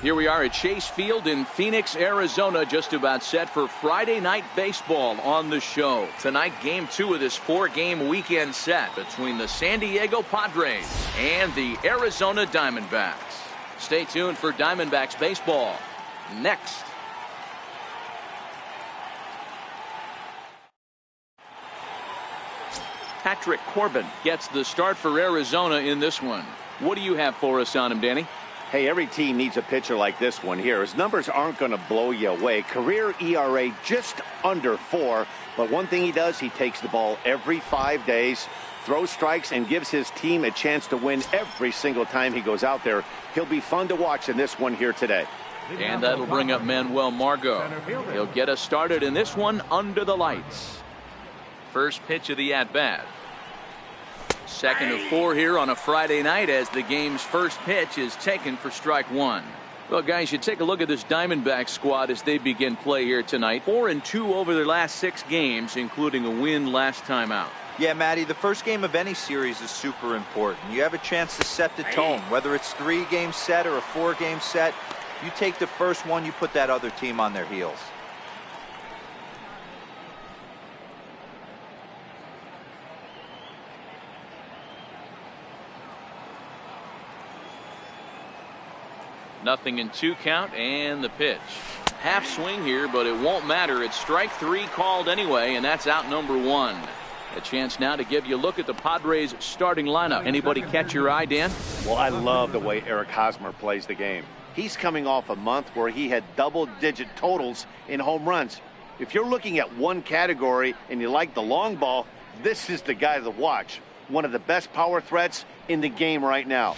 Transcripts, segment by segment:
Here we are at Chase Field in Phoenix, Arizona, just about set for Friday night baseball on the show. Tonight, game 2 of this 4-game weekend set between the San Diego Padres and the Arizona Diamondbacks. Stay tuned for Diamondbacks baseball next. Patrick Corbin gets the start for Arizona in this one. What do you have for us on him, Danny? Hey, every team needs a pitcher like this one here. His numbers aren't going to blow you away. Career ERA just under 4. But one thing he does, he takes the ball every 5 days, throws strikes, and gives his team a chance to win every single time he goes out there. He'll be fun to watch in this one here today. And that'll bring up Manuel Margot. He'll get us started in this one under the lights. First pitch of the at-bat. Second of 4 here on a Friday night as the game's first pitch is taken for strike 1. Well, guys, you take a look at this Diamondback squad as they begin play here tonight. 4-2 over their last 6 games, including a win last time out. Yeah, Matty, the first game of any series is super important. You have a chance to set the tone, whether it's 3-game set or a 4-game set. You take the first one, you put that other team on their heels. Nothing in 2 count and the pitch. Half swing here, but it won't matter. It's strike 3 called anyway, and that's out number 1. A chance now to give you a look at the Padres starting lineup. Anybody catch your eye, Dan? Well, I love the way Eric Hosmer plays the game. He's coming off a month where he had double-digit totals in home runs. If you're looking at one category and you like the long ball, this is the guy to watch. One of the best power threats in the game right now.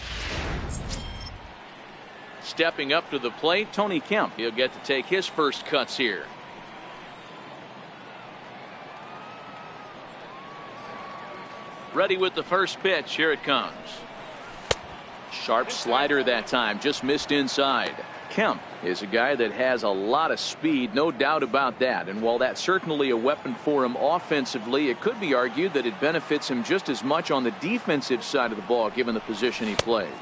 Stepping up to the plate, Tony Kemp. He'll get to take his first cuts here. Ready with the first pitch. Here it comes. Sharp slider that time. Just missed inside. Kemp is a guy that has a lot of speed, no doubt about that. And while that's certainly a weapon for him offensively, it could be argued that it benefits him just as much on the defensive side of the ball, given the position he plays.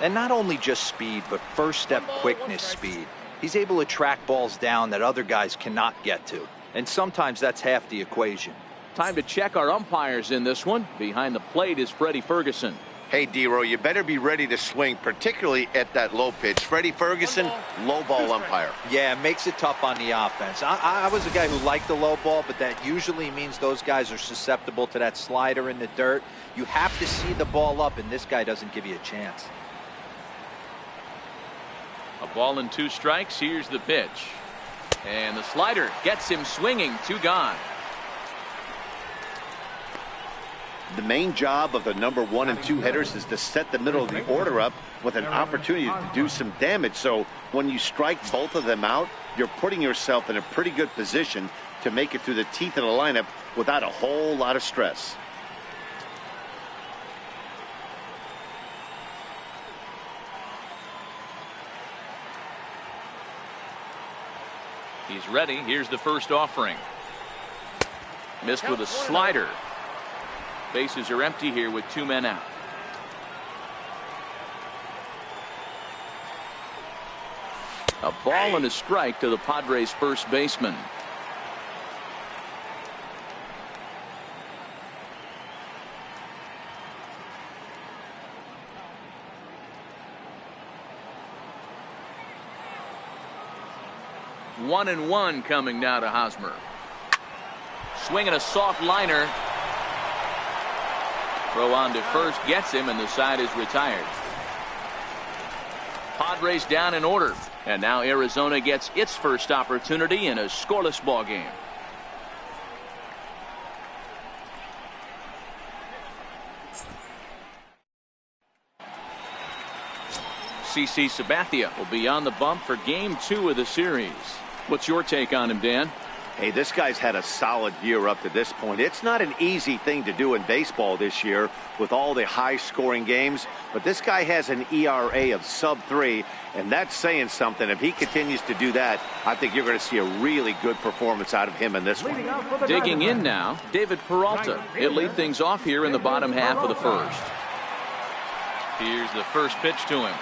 And not only just speed, but first step quickness speed. He's able to track balls down that other guys cannot get to. And sometimes that's half the equation. Time to check our umpires in this one. Behind the plate is Freddie Ferguson. Hey, D-Row, you better be ready to swing, particularly at that low pitch. Freddie Ferguson, low ball umpire. Yeah, it makes it tough on the offense. I was a guy who liked the low ball, but that usually means those guys are susceptible to that slider in the dirt. You have to see the ball up, and this guy doesn't give you a chance. A ball and 2 strikes. Here's the pitch. And the slider gets him swinging. 2 gone. The main job of the number 1 and 2 hitters is to set the middle of the order up with an opportunity to do some damage. So when you strike both of them out, you're putting yourself in a pretty good position to make it through the teeth of the lineup without a whole lot of stress. He's ready. Here's the first offering. Missed with a slider. Bases are empty here with 2 men out. A ball and a strike to the Padres first baseman. One and one coming now to Hosmer. Swinging a soft liner. Throw on to first gets him, and the side is retired. Padres down in order, and now Arizona gets its first opportunity in a scoreless ball game. CC Sabathia will be on the bump for game 2 of the series. What's your take on him, Dan? Hey, this guy's had a solid year up to this point. It's not an easy thing to do in baseball this year with all the high-scoring games, but this guy has an ERA of sub-3, and that's saying something. If he continues to do that, I think you're going to see a really good performance out of him in this one. Digging in now, David Peralta. He'll lead things off here in the bottom half of the first. Here's the first pitch to him.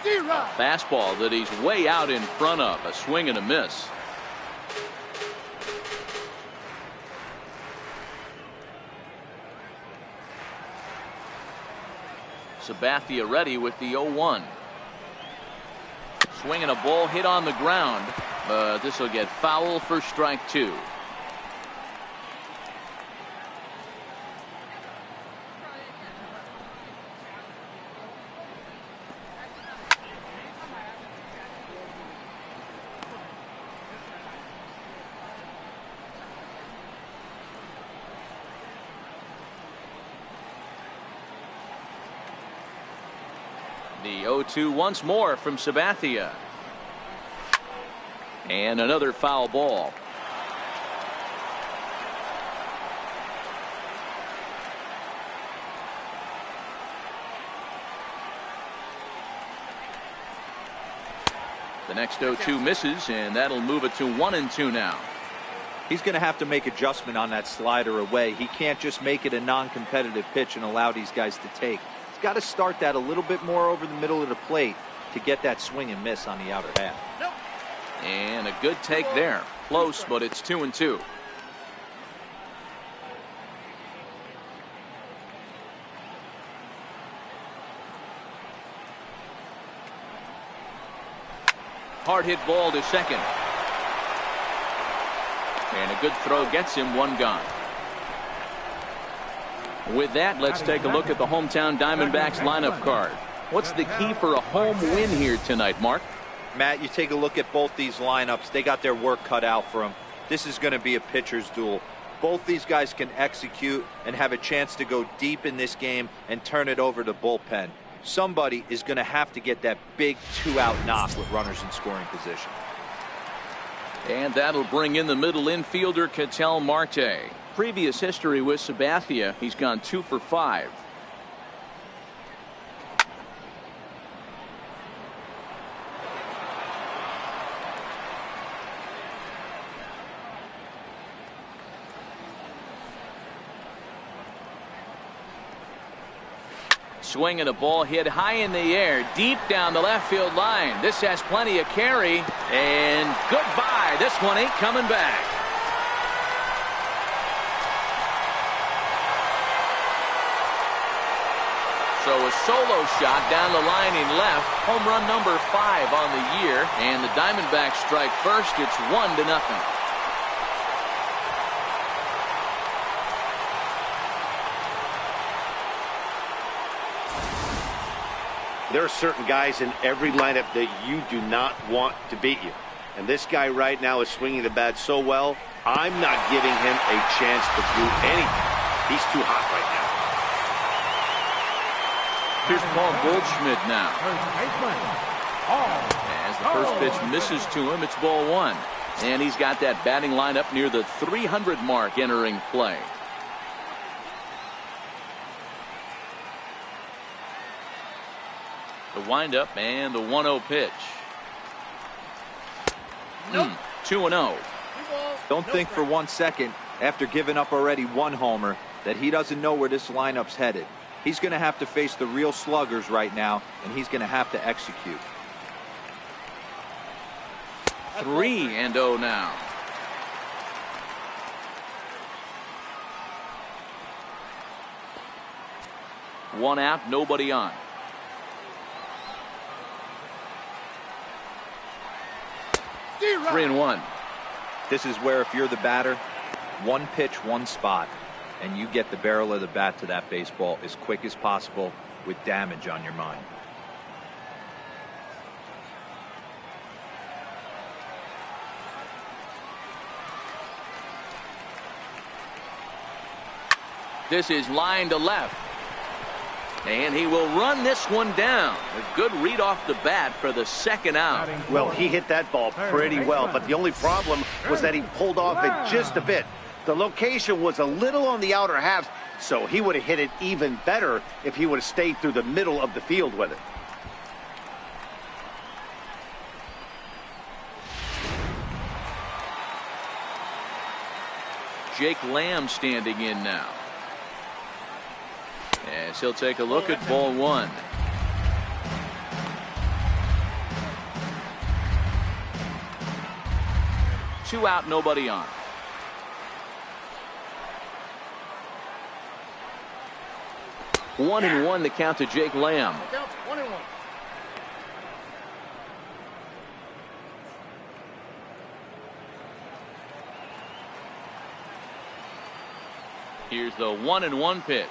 A fastball that he's way out in front of. A swing and a miss. Sabathia ready with the 0-1. Swinging a ball hit on the ground, but this will get foul for strike 2. The 0-2 once more from Sabathia. And another foul ball. The next 0-2 misses, and that'll move it to 1-2 now. He's going to have to make adjustment on that slider away. He can't just make it a non-competitive pitch and allow these guys to take. He's got to start that a little bit more over the middle of the plate to get that swing and miss on the outer half. And a good take there. Close, but it's 2-2. Hard hit ball to second. And a good throw gets him one gone. With that, let's take a look at the hometown Diamondbacks lineup card. What's the key for a home win here tonight, Mark? Matt, you take a look at both these lineups. They got their work cut out for them. This is going to be a pitcher's duel. Both these guys can execute and have a chance to go deep in this game and turn it over to bullpen. Somebody is going to have to get that big 2-out knock with runners in scoring position. And that'll bring in the middle infielder, Ketel Marte. Previous history with Sabathia, he's gone 2 for 5. Swinging a ball hit high in the air, deep down the left field line. This has plenty of carry, and goodbye. This one ain't coming back. So a solo shot down the line in left. Home run number 5 on the year, and the Diamondbacks strike first. It's 1-0. There are certain guys in every lineup that you do not want to beat you. And this guy right now is swinging the bat so well, I'm not giving him a chance to do anything. He's too hot right now. Here's Paul Goldschmidt now. As the first pitch misses to him, it's ball 1. And he's got that batting lineup near the 300 mark entering play. The windup and the 1-0 pitch. 2-0. Don't think for 1 second, after giving up already 1 homer, that he doesn't know where this lineup's headed. He's going to have to face the real sluggers right now, and he's going to have to execute. 3-0 now. One out, nobody on. Three and 1. This is where, if you're the batter, 1 pitch, 1 spot, and you get the barrel of the bat to that baseball as quick as possible with damage on your mind. This is line to left. And he will run this one down. A good read off the bat for the 2nd out. Well, he hit that ball pretty well, but the only problem was that he pulled off it just a bit. The location was a little on the outer half, so he would have hit it even better if he would have stayed through the middle of the field with it. Jake Lamb standing in now. As he'll take a look at ball 1. 2 out, nobody on. One and one to count to Jake Lamb. Here's the 1-1 pitch.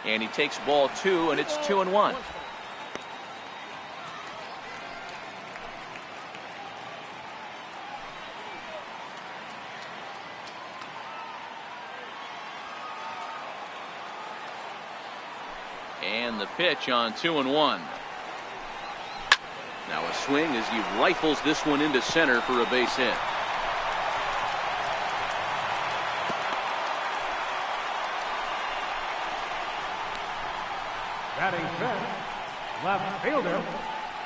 And he takes ball 2, and it's 2-1. And the pitch on 2-1. Now a swing as he rifles this one into center for a base hit. Batting fifth, left fielder,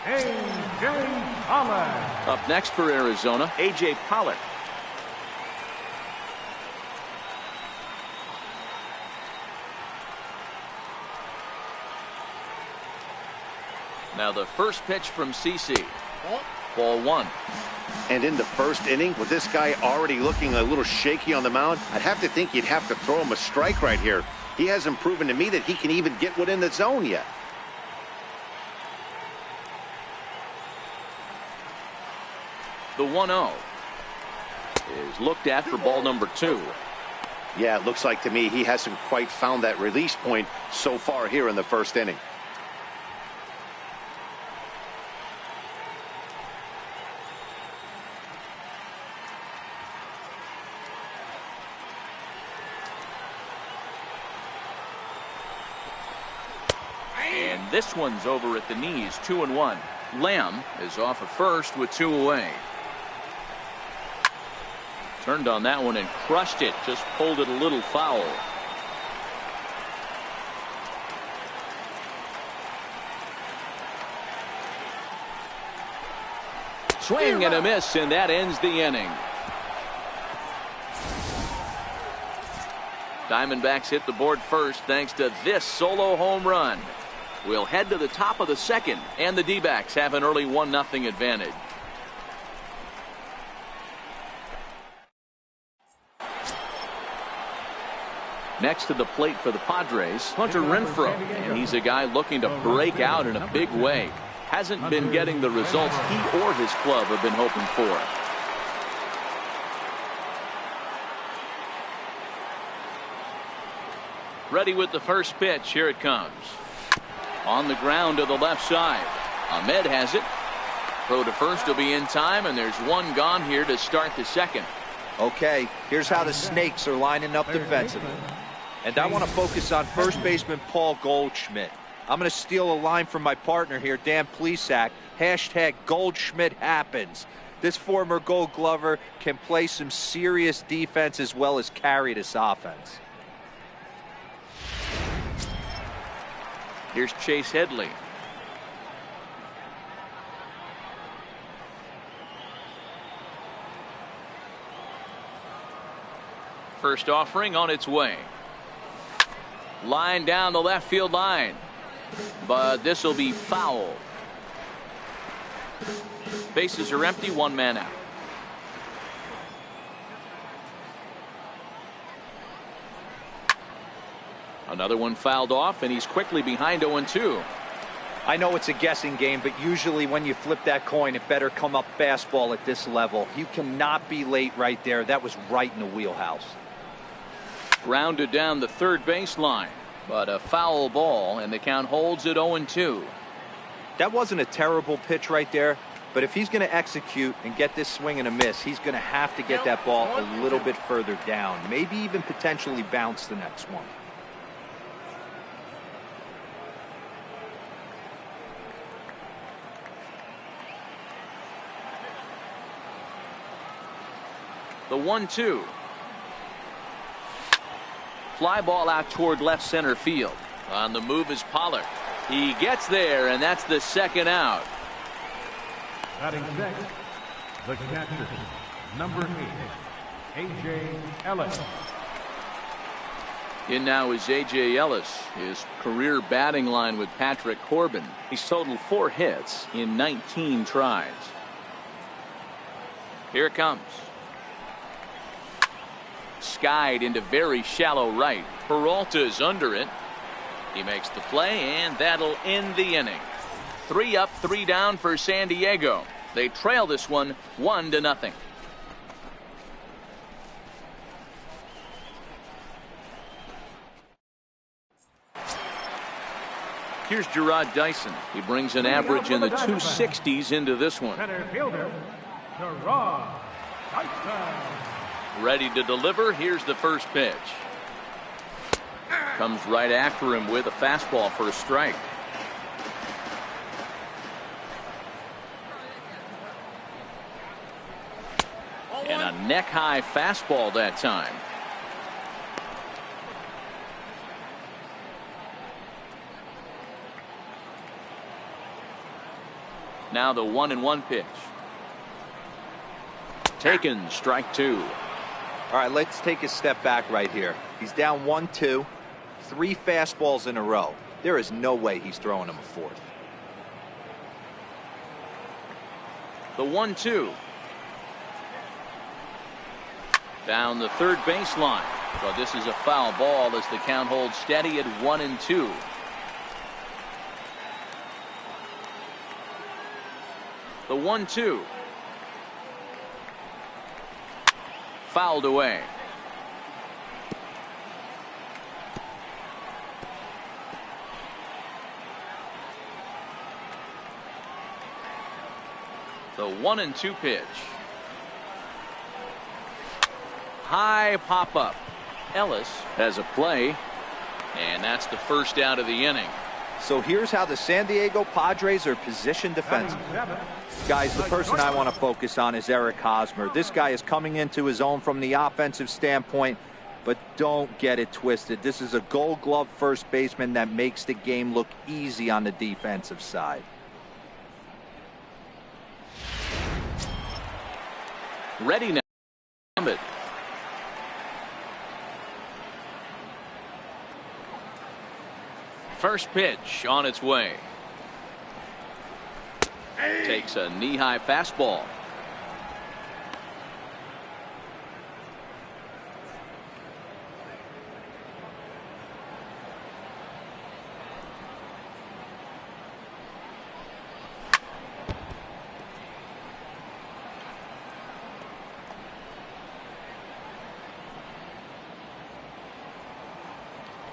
A.J. Pollard. Up next for Arizona, A.J. Pollard. Now the first pitch from CC. Ball 1. And in the first inning, with this guy already looking a little shaky on the mound, I'd have to think you'd have to throw him a strike right here. He hasn't proven to me that he can even get one in the zone yet. The 1-0 is looked at for ball number 2. Yeah, it looks like to me he hasn't quite found that release point so far here in the first inning. And this one's over at the knees, 2-1. Lamb is off at first with 2 away. Turned on that one and crushed it. Just pulled it a little foul. Swing and a miss, and that ends the inning. Diamondbacks hit the board first thanks to this solo home run. We'll head to the top of the second, and the D-backs have an early 1-0 advantage. Next to the plate for the Padres, Hunter Renfroe, and he's a guy looking to break out in a big way. Hasn't been getting the results he or his club have been hoping for. Ready with the first pitch. Here it comes. On the ground to the left side. Ahmed has it. Throw to first will be in time, and there's one gone here to start the second. Okay, here's how the Snakes are lining up defensively. And I want to focus on first baseman Paul Goldschmidt. I'm going to steal a line from my partner here, Dan Plesac. Hashtag Goldschmidt happens. This former Gold Glover can play some serious defense as well as carry this offense. Here's Chase Headley. First offering on its way. Line down the left field line. But this will be foul. Bases are empty, 1 man out. Another one fouled off, and he's quickly behind 0-2. I know it's a guessing game, but usually when you flip that coin, it better come up fastball at this level. You cannot be late right there. That was right in the wheelhouse. Grounded down the third baseline, but a foul ball, and the count holds at 0-2. That wasn't a terrible pitch right there, but if he's going to execute and get this swing and a miss, he's going to have to get that ball a little bit further down, maybe even potentially bounce the next one. The 1-2. Fly ball out toward left center field. On the move is Pollard. He gets there, and that's the second out. Batting sixth, the catcher, number 8, A.J. Ellis. In now is A.J. Ellis, his career batting line with Patrick Corbin. He's totaled 4 hits in 19 tries. Here it comes. Skied into very shallow right. Peralta's under it. He makes the play, and that'll end the inning. 3 up, 3 down for San Diego. They trail this one 1-0. Here's Gerard Dyson. He brings an average in the 260s into this one. Center fielder, Gerard Dyson. Ready to deliver. Here's the first pitch. Comes right after him with a fastball for a strike. And a neck-high fastball that time. Now the 1-1 pitch. Taken, strike 2. All right, let's take a step back right here. He's down 1-2, 3 fastballs in a row. There is no way he's throwing him a fourth. The 1-2. Down the third baseline. But this is a foul ball as the count holds steady at 1-2. The 1-2. Fouled away. The 1-2 pitch. High pop up. Ellis has a play, and that's the first out of the inning. So here's how the San Diego Padres are positioned defensively. Guys, the person I want to focus on is Eric Hosmer. This guy is coming into his own from the offensive standpoint, but don't get it twisted. This is a Gold Glove first baseman that makes the game look easy on the defensive side. Ready now. First pitch on its way. Takes a knee-high fastball.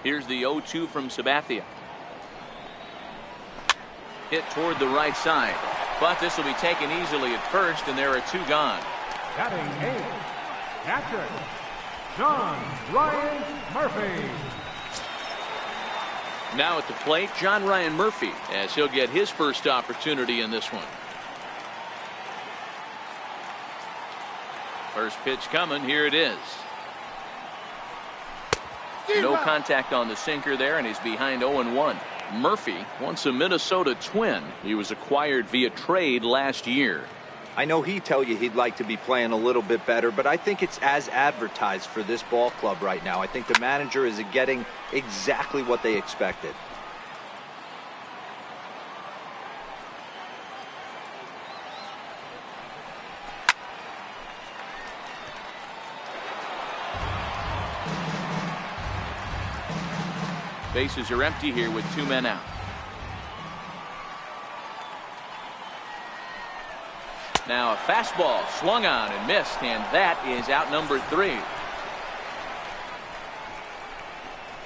Here's the 0-2 from Sabathia. Hit toward the right side, but this will be taken easily at first, and there are 2 gone. Batting 8, catcher, John Ryan Murphy. Now at the plate, John Ryan Murphy, as he'll get his first opportunity in this one. First pitch coming. Here it is. No contact on the sinker there, and he's behind 0-1. Murphy, once a Minnesota Twin. He was acquired via trade last year. I know he'd tell you he'd like to be playing a little bit better, but I think it's as advertised for this ball club right now. I think the manager is getting exactly what they expected. Bases are empty here with 2 men out. Now a fastball swung on and missed, and that is out number 3.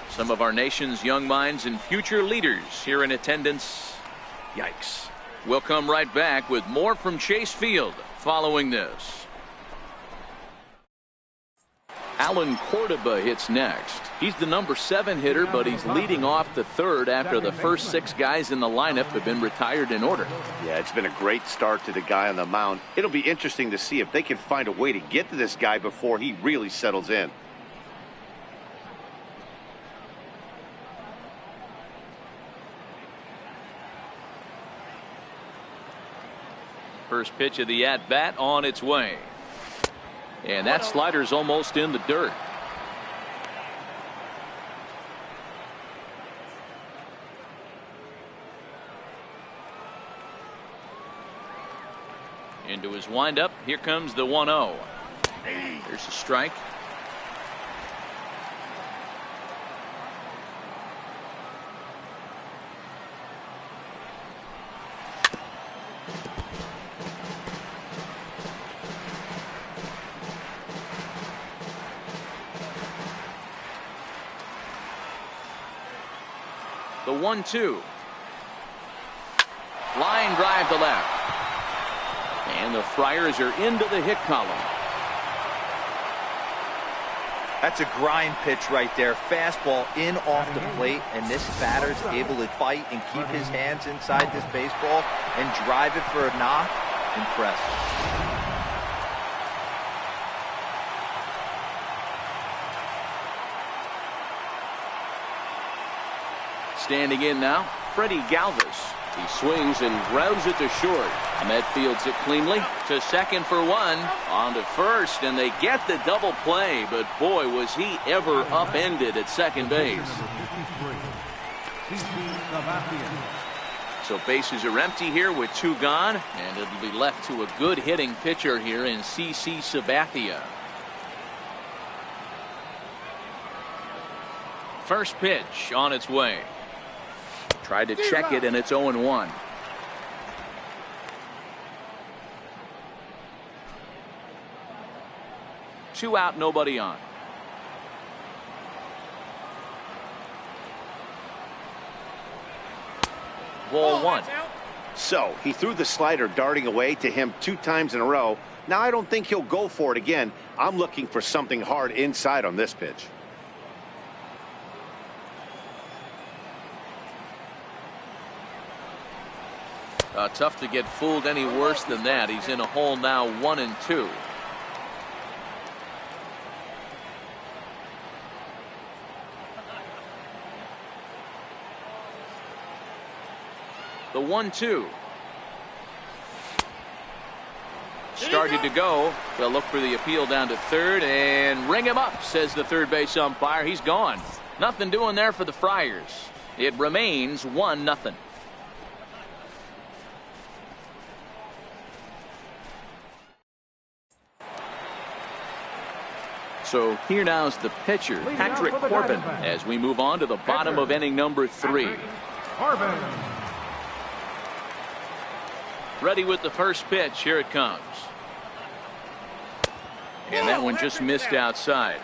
Some of our nation's young minds and future leaders here in attendance. Yikes. We'll come right back with more from Chase Field following this. Alan Cordoba hits next. He's the number 7 hitter, but he's leading off the 3rd after the first 6 guys in the lineup have been retired in order. Yeah, it's been a great start to the guy on the mound. It'll be interesting to see if they can find a way to get to this guy before he really settles in. First pitch of the at-bat on its way. And that slider's almost in the dirt. Into his windup. Here comes the 1-0. There's a strike. The 1-2. Line drive to left. And the Friars are into the hit column. That's a grind pitch right there. Fastball in off the plate, and this batter's able to fight and keep his hands inside this baseball and drive it for a knock. Impressive. Standing in now, Freddie Galvis. He swings and grounds it to short. Ahmed fields it cleanly to second for one. On to first, and they get the double play. But boy, was he ever upended at second base. So bases are empty here with 2 gone, and it'll be left to a good hitting pitcher here in CC Sabathia. First pitch on its way. Tried to check it, and it's 0-1. Two out, nobody on. Ball 1. So he threw the slider darting away to him 2 times in a row. Now I don't think he'll go for it again. I'm looking for something hard inside on this pitch. Tough to get fooled any worse than that. He's in a hole now, 1-2. The 1-2. Started to go. They'll look for the appeal down to third and ring him up, says the third base umpire. He's gone. Nothing doing there for the Friars. It remains 1-0. So here now is the pitcher, Patrick Corbin, as we move on to the bottom of inning number 3. Corbin. Ready with the first pitch. Here it comes. And that one just missed outside.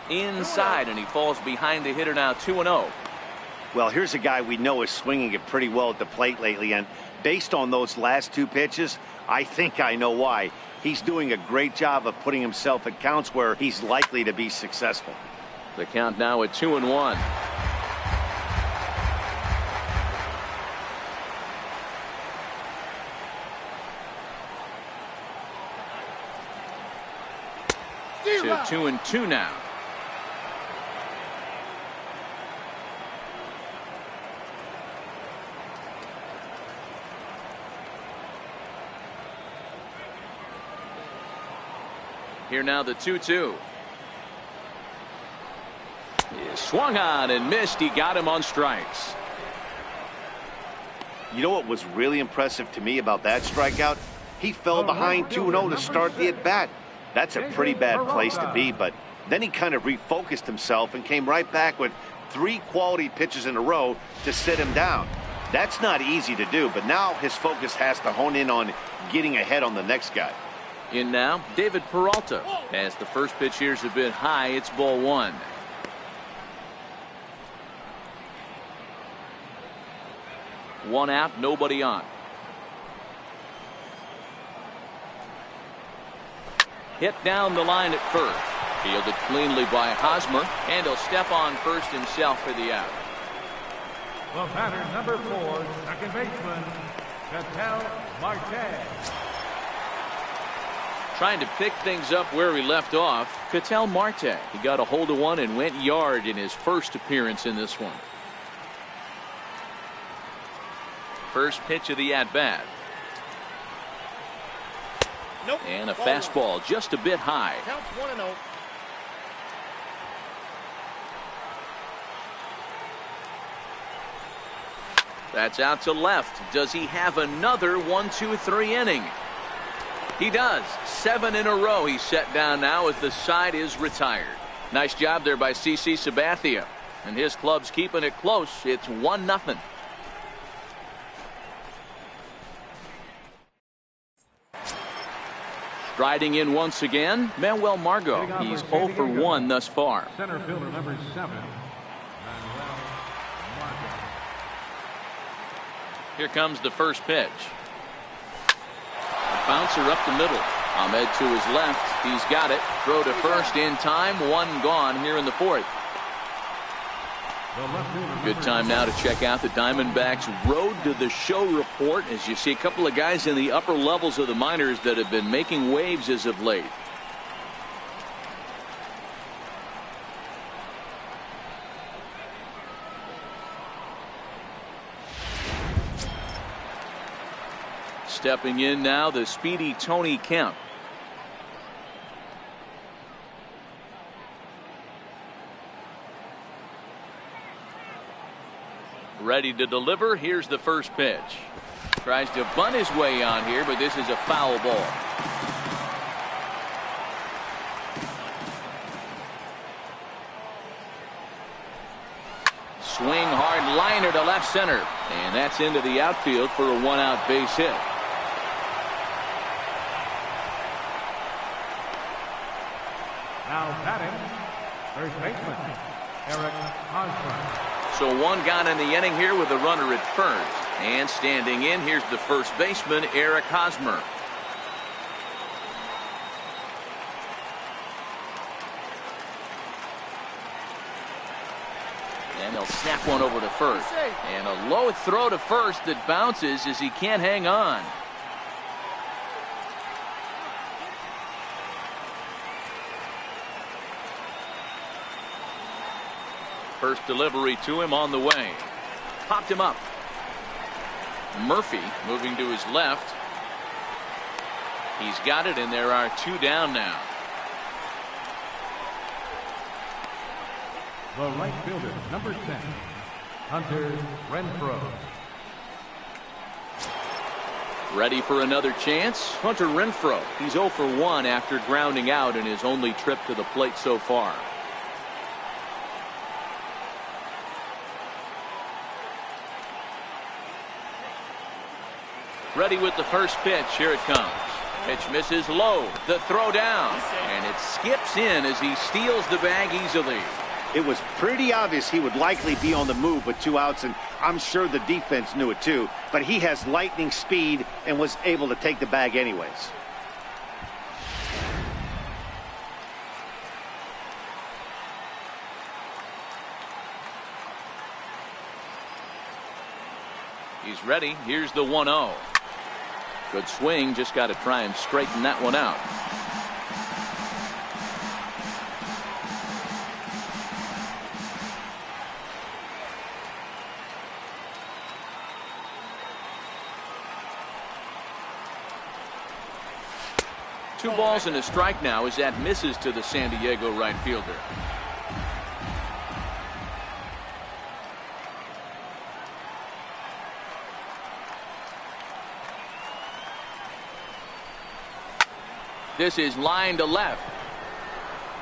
Inside, and he falls behind the hitter now, 2-0. Well, here's a guy we know is swinging it pretty well at the plate lately, and based on those last 2 pitches, I think I know why. He's doing a great job of putting himself at counts where he's likely to be successful. The count now at 2-1. To 2-2 now. Here now the 2-2. He swung on and missed. He got him on strikes. You know what was really impressive to me about that strikeout? He fell behind 2-0 to start the at-bat. That's a pretty bad place to be, but then he kind of refocused himself and came right back with 3 quality pitches in a row to sit him down. That's not easy to do, but now his focus has to hone in on getting ahead on the next guy. In now, David Peralta. As the first pitch here's a bit high, it's ball 1. One out, nobody on. Hit down the line at first. Fielded cleanly by Hosmer, and he'll step on first himself for the out. The batter, number 4, second baseman, Ketel Marte. Trying to pick things up where he left off, Ketel Marte. He got a hold of one and went yard in his first appearance in this one. First pitch of the at-bat. Nope. And a fastball just a bit high. Counts 1-0. That's out to left. Does he have another 1-2-3 inning? He does. 7 in a row he's set down now as the side is retired. Nice job there by CC Sabathia. And his club's keeping it close. It's 1-0. Striding in once again, Manuel Margot. He's 0 for 1 thus far. Center fielder number 7, Manuel Margot. Here comes the first pitch. A bouncer up the middle. Ahmed to his left. He's got it. Throw to first in time. 1 gone here in the 4th. Good time now to check out the Diamondbacks Road to the Show report, as you see a couple of guys in the upper levels of the minors that have been making waves as of late. Stepping in now, the speedy Tony Kemp. Ready to deliver. Here's the first pitch. Tries to bunt his way on here, but this is a foul ball. Swing hard liner to left center, and that's into the outfield for a 1-out base hit. Now batting, first baseman, Eric Hosmer. So 1 gone in the inning here with a runner at first. And standing in, here's the first baseman, Eric Hosmer. And he'll snap one over to first. And a low throw to first that bounces as he can't hang on. First delivery to him on the way. Popped him up. Murphy moving to his left. He's got it, and there are 2 down now. The right fielder, number 10, Hunter Renfroe. Ready for another chance? Hunter Renfroe. He's 0 for 1 after grounding out in his only trip to the plate so far. Ready with the first pitch. Here it comes. Pitch misses low. The throw down. And it skips in as he steals the bag easily. It was pretty obvious he would likely be on the move with 2 outs, and I'm sure the defense knew it too. But he has lightning speed and was able to take the bag anyways. He's ready. Here's the 1-0. Good swing. Just got to try and straighten that one out. Two balls and a strike now as that misses to the San Diego right fielder. This is line to left.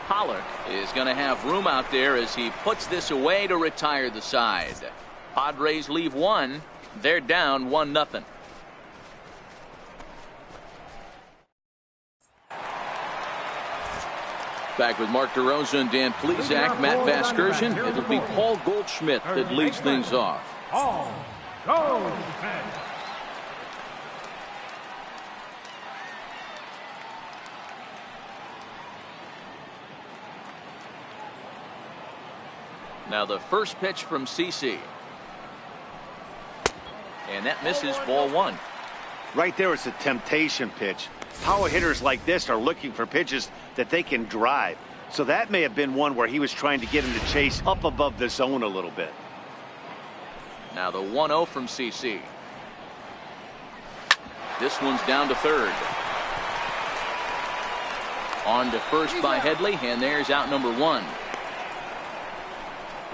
Pollock is going to have room out there as he puts this away to retire the side. Padres leave 1. They're down 1-0. Back with Mark DeRosa and Dan Plesac, Matt Vasgersian. It'll be Paul Goldschmidt that leads things off. Paul Goldschmidt. Now the first pitch from CC. And that misses, ball 1. Right there, it's a temptation pitch. Power hitters like this are looking for pitches that they can drive. So that may have been one where he was trying to get him to chase up above the zone a little bit. Now the 1-0 from CC. This one's down to third. On to first by Headley, and there's out number 1.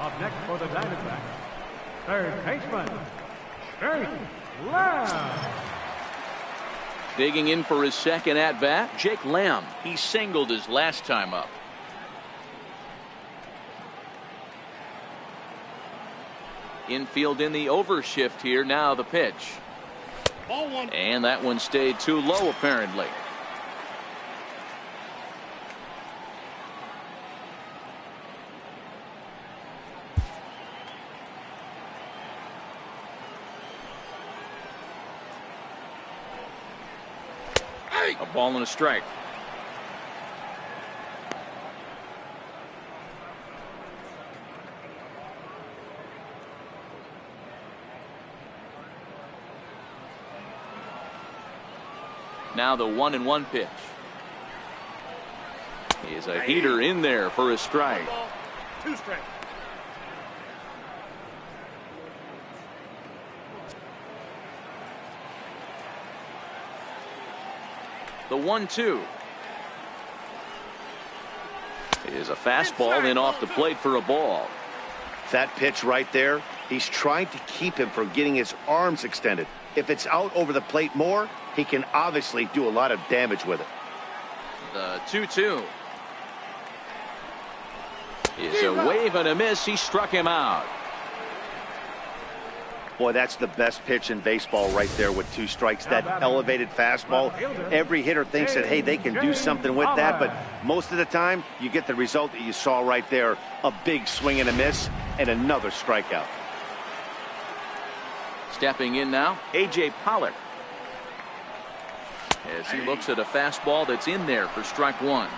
Up next for the Diamondbacks, third baseman, Jake Lamb. Digging in for his second at bat, Jake Lamb. He singled his last time up. Infield in the overshift here. Now the pitch. Ball one. And that one stayed too low apparently. A ball and a strike. Now the 1-1 pitch. He is a heater in there for a strike. 2 strikes. The 1-2 is a fastball in off the plate for a ball. That pitch right there, he's trying to keep him from getting his arms extended. If it's out over the plate more, he can obviously do a lot of damage with it. The 2-2 is a wave and a miss. He struck him out. Boy, that's the best pitch in baseball right there with 2 strikes. That elevated fastball. Every hitter thinks that, hey, they can do something with that. But most of the time, you get the result that you saw right there. A big swing and a miss and another strikeout. Stepping in now, A.J. Pollock. As he looks at a fastball that's in there for strike 1.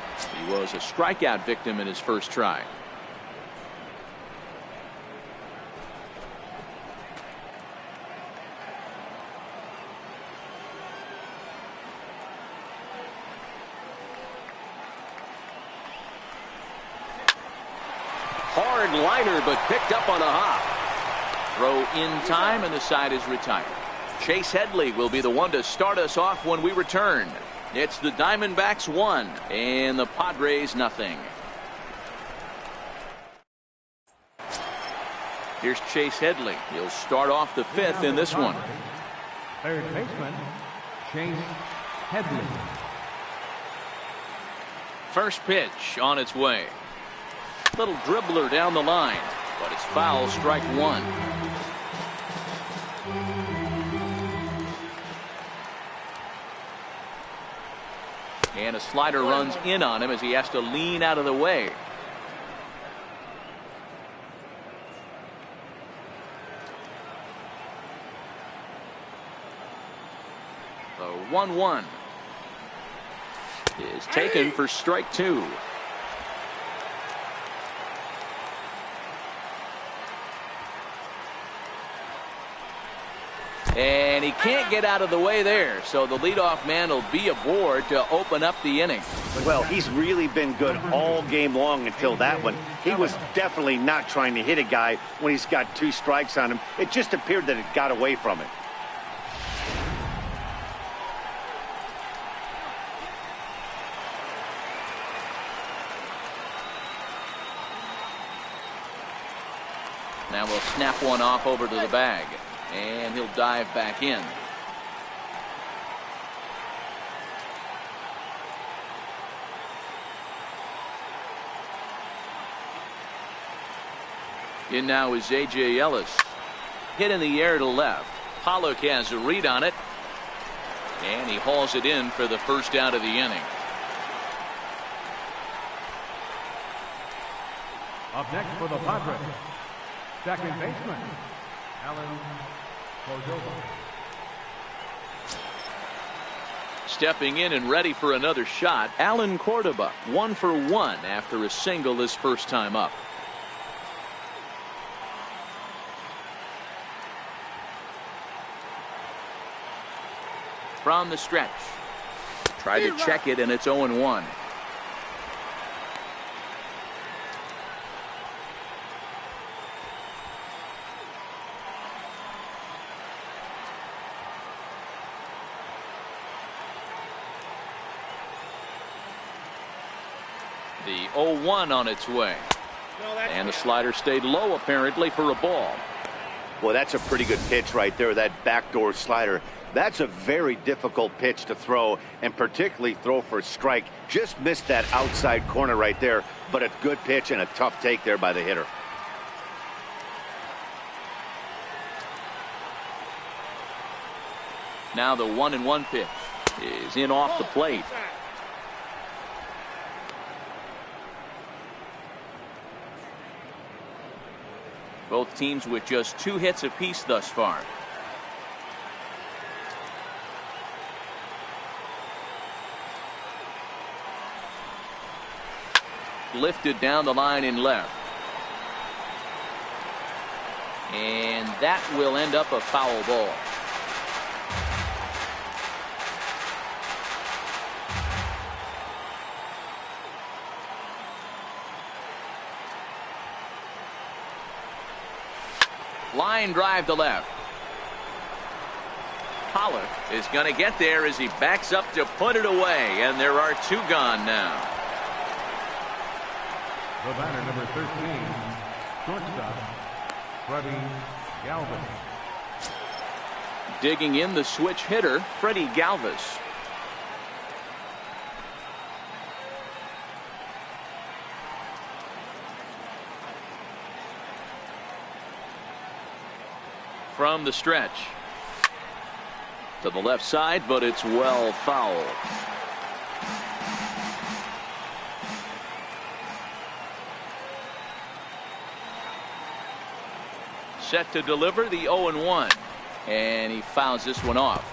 He was a strikeout victim in his first try. Hard liner, but picked up on a hop. Throw in time, and the side is retired. Chase Headley will be the one to start us off when we return. It's the Diamondbacks 1 and the Padres nothing. Here's Chase Headley. He'll start off the 5th in this one. Third baseman, Chase Headley. First pitch on its way. Little dribbler down the line, but it's foul, strike 1. And a slider runs in on him as he has to lean out of the way. The 1-1 is taken for strike 2. And he can't get out of the way there, so the leadoff man will be aboard to open up the inning. Well, he's really been good all game long until that one. He was definitely not trying to hit a guy when he's got 2 strikes on him. It just appeared that it got away from him. Now we'll snap one off over to the bag. And he'll dive back in. In now is A.J. Ellis. Hit in the air to left. Pollock has a read on it. And he hauls it in for the first out of the inning. Up next for the Padres, second baseman, Alan Cordova. Stepping in and ready for another shot, Alan Cordova, 1 for 1 after a single his first time up. From the stretch. Tried to check it, and it's 0-1. The 0-1 on its way. And the slider stayed low apparently for a ball. Well, that's a pretty good pitch right there, that backdoor slider. That's a very difficult pitch to throw, and particularly throw for a strike. Just missed that outside corner right there, but a good pitch and a tough take there by the hitter. Now the 1-1 pitch is in off the plate. Both teams with just 2 hits apiece thus far. Lifted down the line in left. And that will end up a foul ball. Line drive to left. Pollock is going to get there as he backs up to put it away, and there are 2 gone now. The batter, number 13, shortstop, Freddie Galvis. Digging in the switch hitter, Freddie Galvis. From the stretch to the left side, but it's well fouled. Set to deliver the 0-1, and he fouls this one off.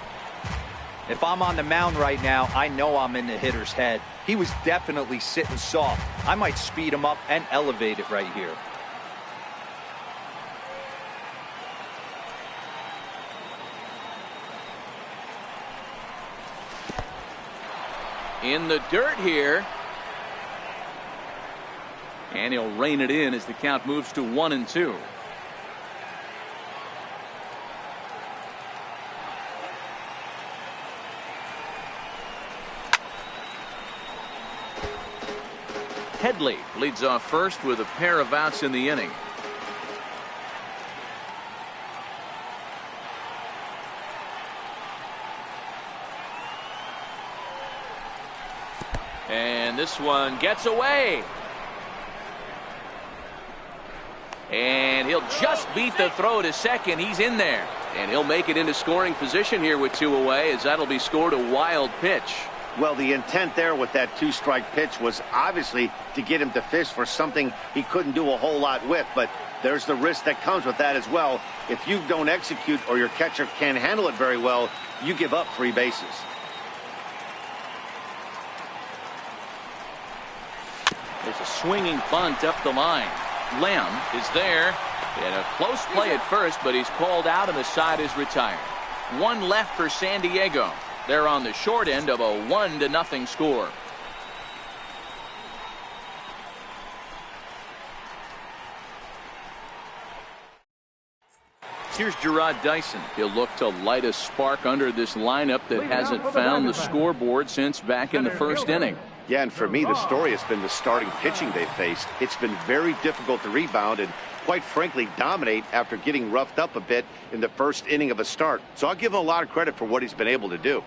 If I'm on the mound right now, I know I'm in the hitter's head. He was definitely sitting soft. I might speed him up and elevate it right here. In the dirt here, and he'll rein it in as the count moves to 1-2. Headley leads off first with a pair of outs in the inning. And this one gets away. And he'll just beat the throw to second. He's in there. And he'll make it into scoring position here with 2 away, as that'll be scored a wild pitch. Well, the intent there with that 2-strike pitch was obviously to get him to fish for something he couldn't do a whole lot with, but there's the risk that comes with that as well. If you don't execute or your catcher can't handle it very well, you give up 3 bases. There's a swinging bunt up the line. Lamb is there. In a close play at first, but he's called out and the side is retired. 1 left for San Diego. They're on the short end of a 1-0 score. Here's Gerard Dyson. He'll look to light a spark under this lineup that hasn't found the scoreboard since back in the first inning. Yeah, and for me, the story has been the starting pitching they faced. It's been very difficult to rebound and, quite frankly, dominate after getting roughed up a bit in the first inning of a start. So I'll give him a lot of credit for what he's been able to do.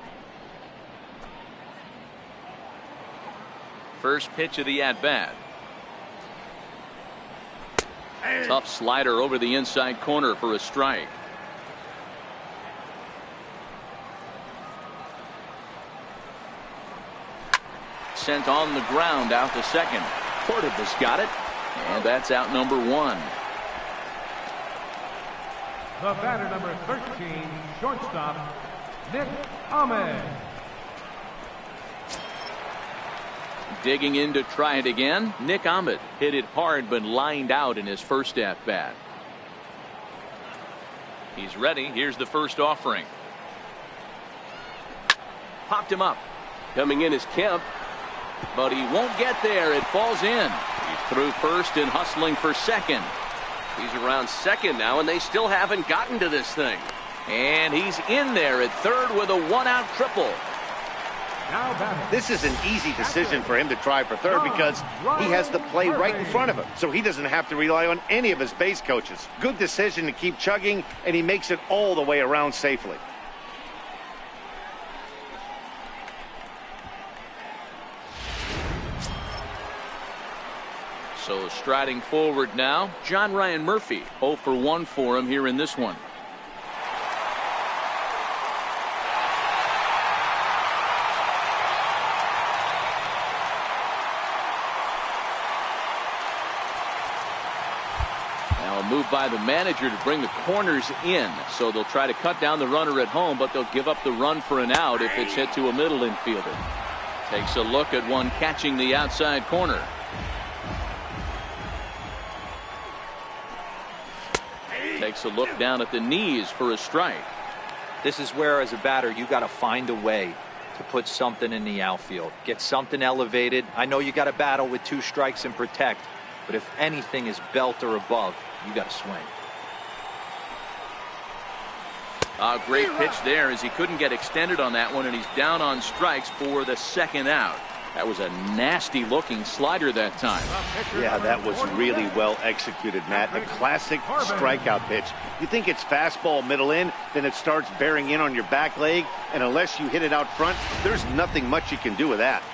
First pitch of the at-bat. Tough slider over the inside corner for a strike. Sent on the ground out to second. Cordova's got it, and that's out number 1. The batter, number 13, shortstop, Nick Ahmed. Digging in to try it again. Nick Ahmed hit it hard but lined out in his first at-bat. He's ready. Here's the first offering. Popped him up. Coming in is Kemp, but he won't get there. It falls in. He's through first and hustling for second. He's around second now, and they still haven't gotten to this thing. And he's in there at third with a 1-out triple. Now batting. This is an easy decision for him to try for third because he has the play right in front of him, so he doesn't have to rely on any of his base coaches. Good decision to keep chugging, and he makes it all the way around safely. So striding forward now, John Ryan Murphy, 0 for 1 for him here in this one. Now a move by the manager to bring the corners in, so they'll try to cut down the runner at home, but they'll give up the run for an out if it's hit to a middle infielder. Takes a look at one catching the outside corner. Takes a look down at the knees for a strike. This is where, as a batter, you got to find a way to put something in the outfield. Get something elevated. I know you got to battle with 2 strikes and protect, but if anything is belt or above, you got to swing. A great pitch there as he couldn't get extended on that one, and he's down on strikes for the second out. That was a nasty looking slider that time. Yeah, that was really well executed, Matt. A classic strikeout pitch. You think it's fastball middle in, then it starts bearing in on your back leg, and unless you hit it out front, there's nothing much you can do with that.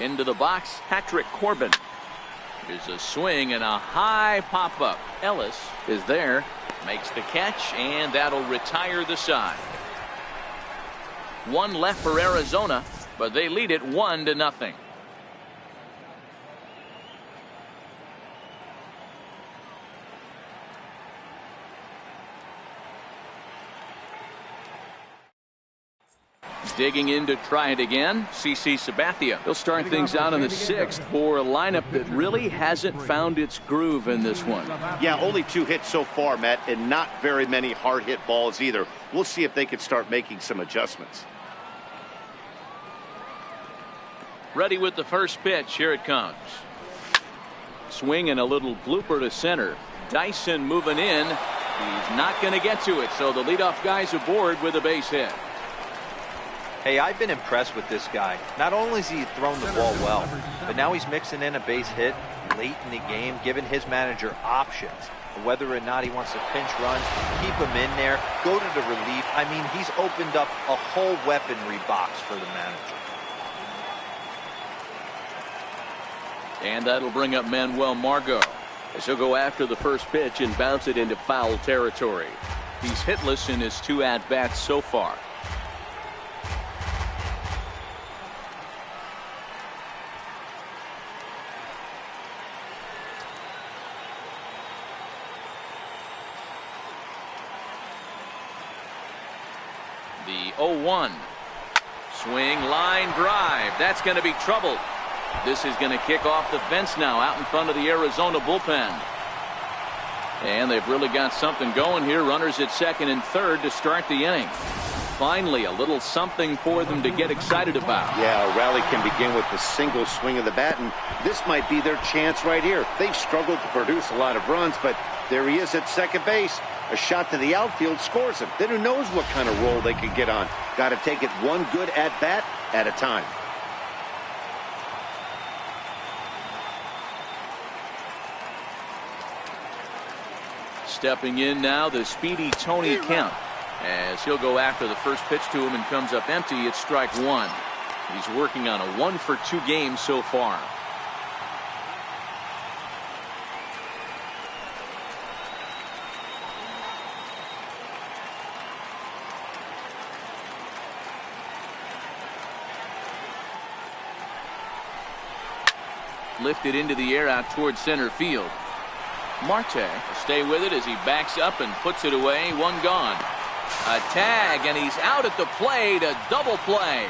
Into the box, Patrick Corbin. Here's a swing and a high pop-up. Ellis is there, makes the catch, and that'll retire the side. 1 left for Arizona, but they lead it 1-0. Digging in to try it again, CC Sabathia. He'll start things out in the 6th for a lineup that really hasn't found its groove in this one. Yeah, only 2 hits so far, Matt, and not very many hard hit balls either. We'll see if they can start making some adjustments. Ready with the first pitch. Here it comes. Swing and a little blooper to center. Dyson moving in. He's not going to get to it, so the leadoff guy's aboard with a base hit. Hey, I've been impressed with this guy. Not only has he thrown the ball well, but now he's mixing in a base hit late in the game, giving his manager options. Whether or not he wants to pinch run, keep him in there, go to the relief. I mean, he's opened up a whole weaponry box for the manager. And that'll bring up Manuel Margot, as he'll go after the first pitch and bounce it into foul territory. He's hitless in his 2 at-bats so far. The 0-1. Swing, line drive. That's going to be trouble. This is going to kick off the fence now out in front of the Arizona bullpen. And they've really got something going here. Runners at 2nd and 3rd to start the inning. Finally, a little something for them to get excited about. Yeah, a rally can begin with the single swing of the bat, and this might be their chance right here. They've struggled to produce a lot of runs, but there he is at second base. A shot to the outfield scores him. Then who knows what kind of roll they could get on. Got to take it one good at-bat at a time. Stepping in now, the speedy Tony Kemp, as he'll go after the first pitch to him and comes up empty. It's strike 1. He's working on a 1-for-2 game so far. Lifted into the air out towards center field. Marte will stay with it as he backs up and puts it away. 1 gone. A tag, and he's out at the plate. A double play.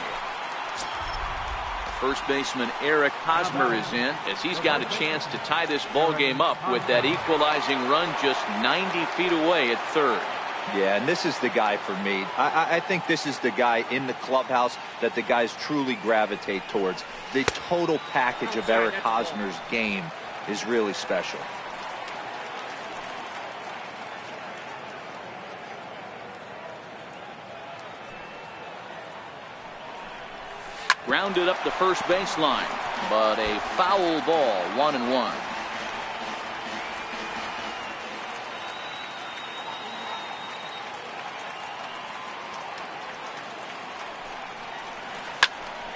First baseman Eric Hosmer is in, as he's got a chance to tie this ball game up with that equalizing run just 90 feet away at 3rd. Yeah, and this is the guy for me. I think this is the guy in the clubhouse that the guys truly gravitate towards. The total package of Eric Hosmer's game is really special. Grounded up the first baseline, but a foul ball, 1-1.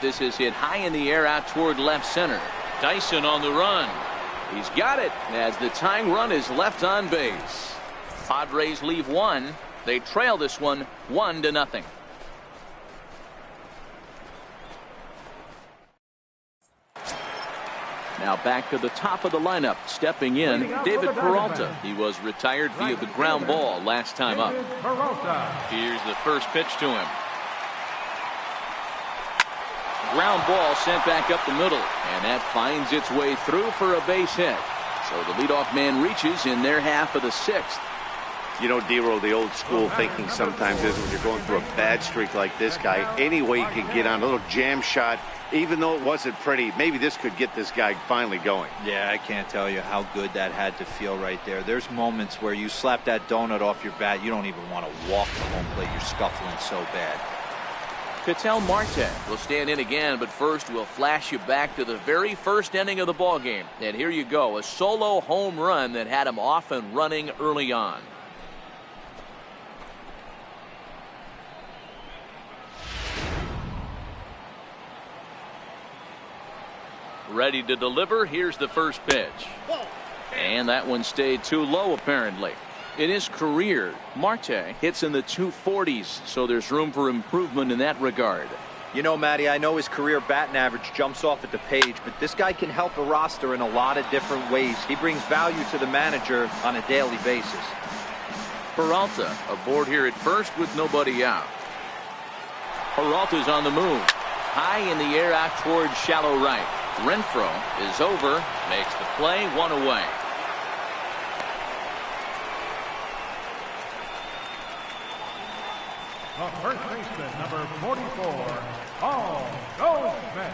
This is hit high in the air out toward left center. Dyson on the run. He's got it as the tying run is left on base. Padres leave one. They trail this one 1-0. Now back to the top of the lineup. Stepping in, David Peralta. He was retired via the ground ball last time up. Here's the first pitch to him. Ground ball sent back up the middle, and that finds its way through for a base hit. So the leadoff man reaches in their half of the sixth. You know, D-Roll, the old school thinking sometimes is when you're going through a bad streak like this guy, any way you can get on a little jam shot, even though it wasn't pretty, maybe this could get this guy finally going. Yeah, I can't tell you how good that had to feel right there. There's moments where you slap that donut off your bat, you don't even want to walk to home plate. You're scuffling so bad. Ketel Marte will stand in again, but first we'll flash you back to the very first inning of the ball game. And here you go, a solo home run that had him off and running early on. Ready to deliver. Here's the first pitch. And that one stayed too low, apparently. In his career, Marte hits in the 240s, so there's room for improvement in that regard. You know, Matty, I know his career batting average jumps off at the page, but this guy can help a roster in a lot of different ways. He brings value to the manager on a daily basis. Peralta aboard here at first with nobody out. Peralta's on the move. High in the air out towards shallow right. Renfroe is over, makes the play, one away. The first baseman, number 44, Paul Goldschmidt.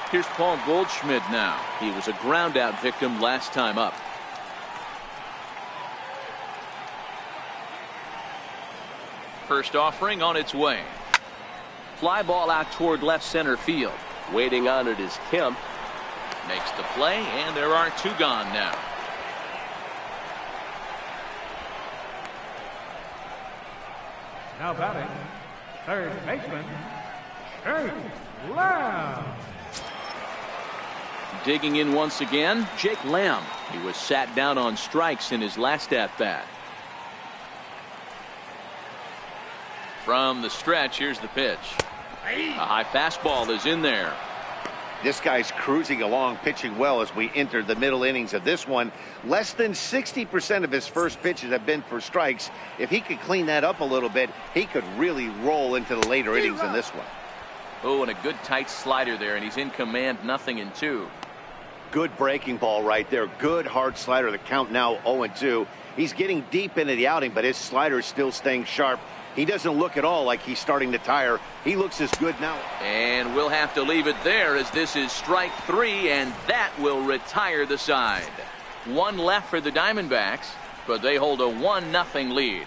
Here's Paul Goldschmidt now. He was a ground-out victim last time up. First offering on its way. Fly ball out toward left center field. Waiting on it is Kemp. Makes the play, and there are two gone now. Now batting, third baseman, Jake Lamb. Digging in once again, Jake Lamb. He was sat down on strikes in his last at-bat. From the stretch, here's the pitch. A high fastball is in there. This guy's cruising along, pitching well as we enter the middle innings of this one. Less than 60% of his first pitches have been for strikes. If he could clean that up a little bit, he could really roll into the later innings in this one. Oh, and a good tight slider there, and he's in command, 0-2. Good breaking ball right there. Good hard slider. The count now 0-2. He's getting deep into the outing, but his slider is still staying sharp. He doesn't look at all like he's starting to tire. He looks as good now. And we'll have to leave it there as this is strike three, and that will retire the side. One left for the Diamondbacks, but they hold a 1-0 lead.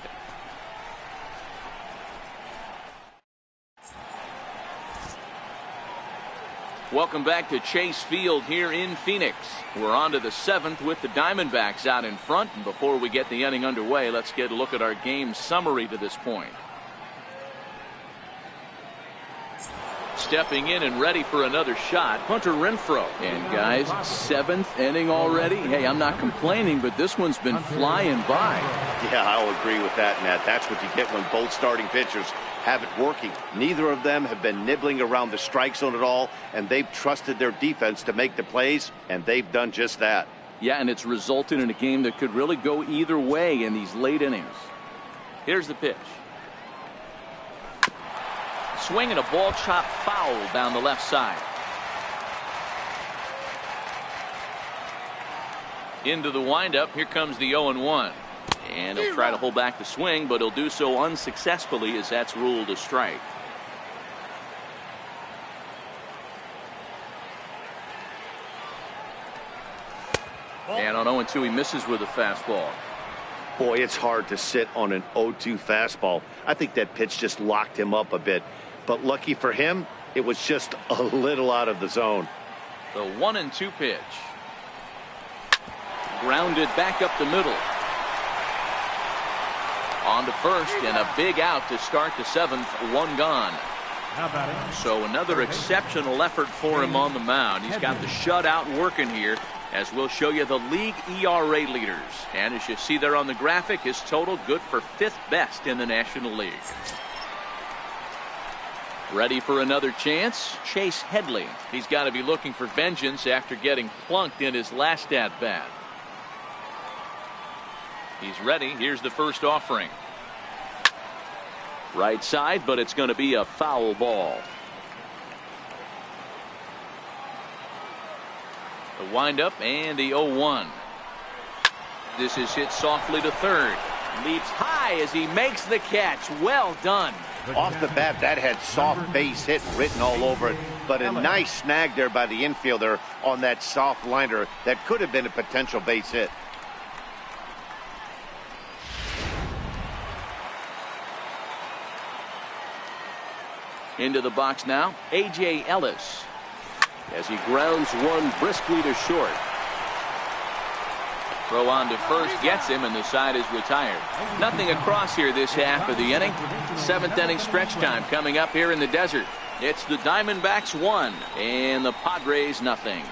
Welcome back to Chase Field here in Phoenix. We're on to the seventh with the Diamondbacks out in front. And before we get the inning underway, let's get a look at our game summary to this point. Stepping in and ready for another shot, Hunter Renfroe. And guys, seventh inning already. Hey, I'm not complaining, but this one's been flying by. Yeah, I'll agree with that, Matt. That's what you get when both starting pitchers have it working. Neither of them have been nibbling around the strike zone at all, and they've trusted their defense to make the plays, and they've done just that. Yeah, and it's resulted in a game that could really go either way in these late innings. Here's the pitch. Swing and a ball chop foul down the left side. Into the windup. Here comes the 0-1. And he'll try to hold back the swing, but he'll do so unsuccessfully as that's ruled a strike. And on 0-2, he misses with a fastball. Boy, it's hard to sit on an 0-2 fastball. I think that pitch just locked him up a bit. But lucky for him, it was just a little out of the zone. The 1-2 pitch. Grounded back up the middle. On to first, and a big out to start the 7th. One gone. So another exceptional effort for him on the mound. He's got the shutout working here, as we'll show you the league ERA leaders. And as you see there on the graphic, his total good for 5th best in the National League. Ready for another chance? Chase Headley. He's got to be looking for vengeance after getting plunked in his last at-bat. He's ready. Here's the first offering. Right side, but it's going to be a foul ball. The windup and the 0-1. This is hit softly to third. Leaps high as he makes the catch. Well done. Off the bat, that had soft base hit written all over it, but a nice snag there by the infielder on that soft liner that could have been a potential base hit. Into the box now, A.J. Ellis, as he grounds one briskly to short. Throw on to first, gets him, and the side is retired. Nothing across here this half of the inning. 7th inning stretch time coming up here in the desert. It's the Diamondbacks 1 and the Padres nothing.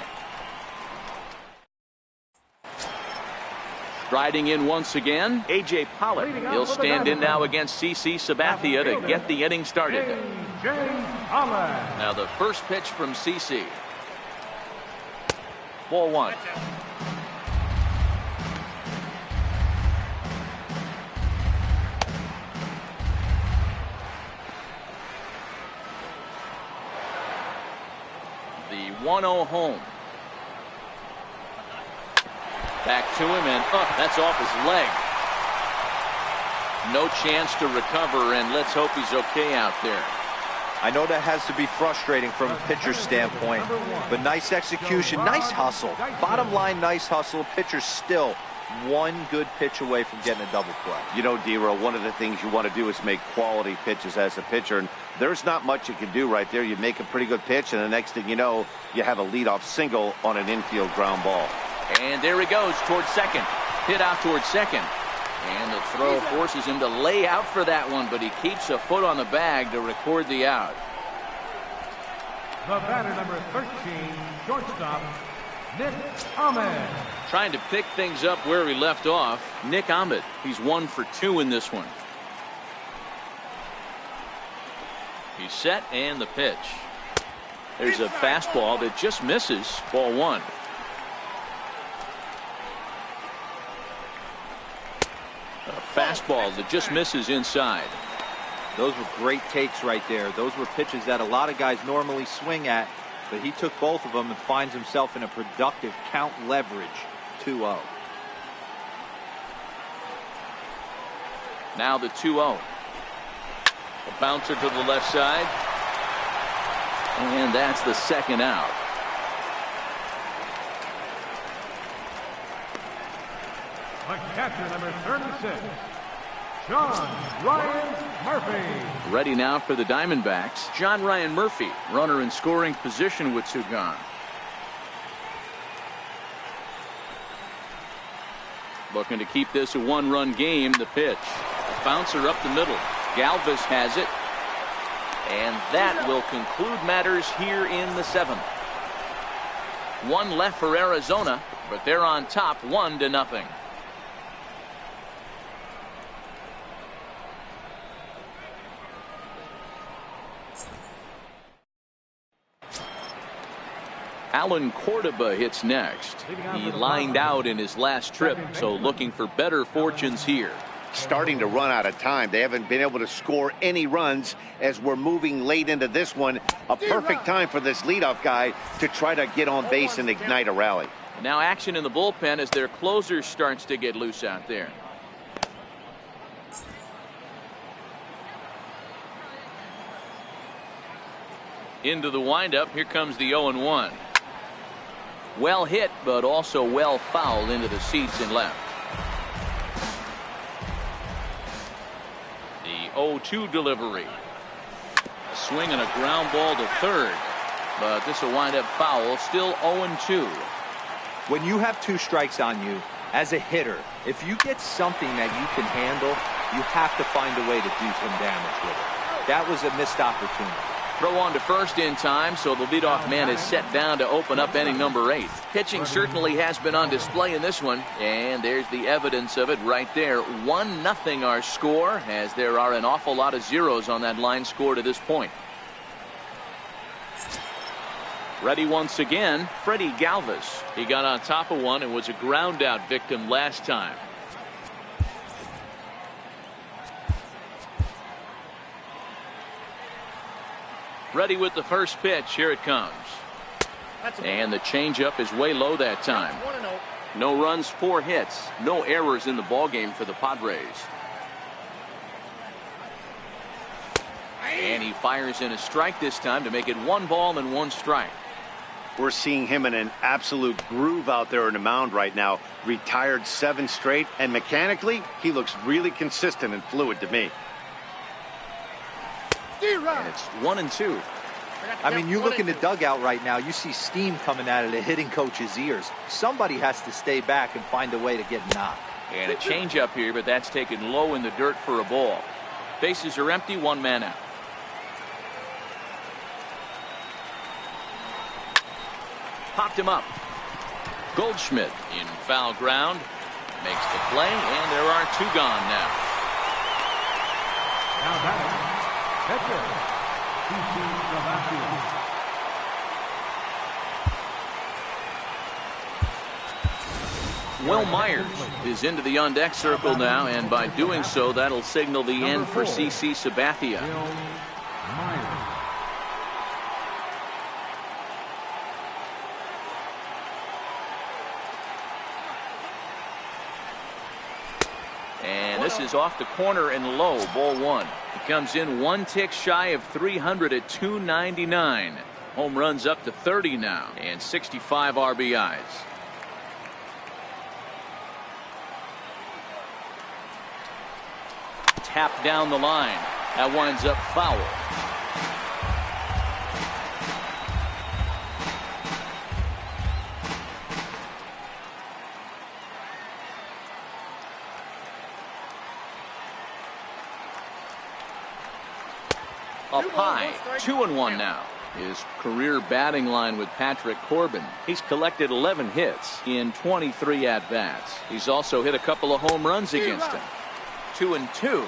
Striding in once again, A.J. Pollock. He'll stand in now against C.C. Sabathia to get the inning started. Now the first pitch from C.C. Ball 1. The 1-0 home. Back to him, and that's off his leg. No chance to recover, and let's hope he's okay out there. I know that has to be frustrating from a pitcher's standpoint, but nice execution, nice hustle. Bottom line, nice hustle. Pitcher's still one good pitch away from getting a double play. You know, D-Row, one of the things you want to do is make quality pitches as a pitcher, and there's not much you can do right there. You make a pretty good pitch, and the next thing you know, you have a leadoff single on an infield ground ball. And there he goes towards second. Hit out towards second. And the throw forces him to lay out for that one, but he keeps a foot on the bag to record the out. The batter, number 13, shortstop, Nick Ahmed. Trying to pick things up where he left off, Nick Ahmed. He's 1 for 2 in this one. He's set, and the pitch. There's a fastball that just misses. Ball 1. A fastball that just misses inside. Those were great takes right there. Those were pitches that a lot of guys normally swing at, but he took both of them and finds himself in a productive count leverage 2-0. Now the 2-0. A bouncer to the left side. And that's the second out. The catcher, number 36, John Ryan Murphy. Ready now for the Diamondbacks, John Ryan Murphy, runner in scoring position with 2 gone. Looking to keep this a 1-run game. The pitch. A bouncer up the middle. Galvis has it. And that will conclude matters here in the 7th. 1 left for Arizona, but they're on top 1-0. Alan Cordoba hits next. He lined out in his last trip, so looking for better fortunes here. Starting to run out of time. They haven't been able to score any runs as we're moving late into this one. A perfect time for this leadoff guy to try to get on base and ignite a rally. Now action in the bullpen as their closer starts to get loose out there. Into the windup. Here comes the 0-1. Well hit, but also well fouled into the seats and left. The 0-2 delivery. A swing and a ground ball to third. But this will wind up foul. Still 0-2. When you have 2 strikes on you, as a hitter, if you get something that you can handle, you have to find a way to do some damage with it. That was a missed opportunity. Throw on to first in time, so the leadoff man is set down to open up inning number 8. Pitching certainly has been on display in this one, and there's the evidence of it right there. 1-0 our score, as there are an awful lot of zeros on that line score to this point. Ready once again, Freddie Galvis. He got on top of one and was a ground out victim last time. Ready with the first pitch. Here it comes. And the changeup is way low that time. No runs, 4 hits, no errors in the ballgame for the Padres. And he fires in a strike this time to make it 1 ball and 1 strike. We're seeing him in an absolute groove out there in the mound right now. Retired 7 straight, and mechanically, he looks really consistent and fluid to me. And it's 1-2. I mean, you look in the dugout right now, you see steam coming out of the hitting coach's ears. Somebody has to stay back and find a way to get knocked. And a changeup here, but that's taken low in the dirt for a ball. Bases are empty, 1 man out. Popped him up. Goldschmidt in foul ground. Makes the play, and there are 2 gone now. Now batting, pitcher, Dbacks. Will Myers is into the on-deck circle now, and by doing so, that'll signal the end for CC Sabathia. And this is off the corner and low, ball 1. He comes in 1 tick shy of 300 at 299. Home runs up to 30 now, and 65 RBIs. Tap down the line. That winds up foul. Up high, 2-1 now. His career batting line with Patrick Corbin. He's collected 11 hits in 23 at-bats. He's also hit a couple of home runs against him. 2-2.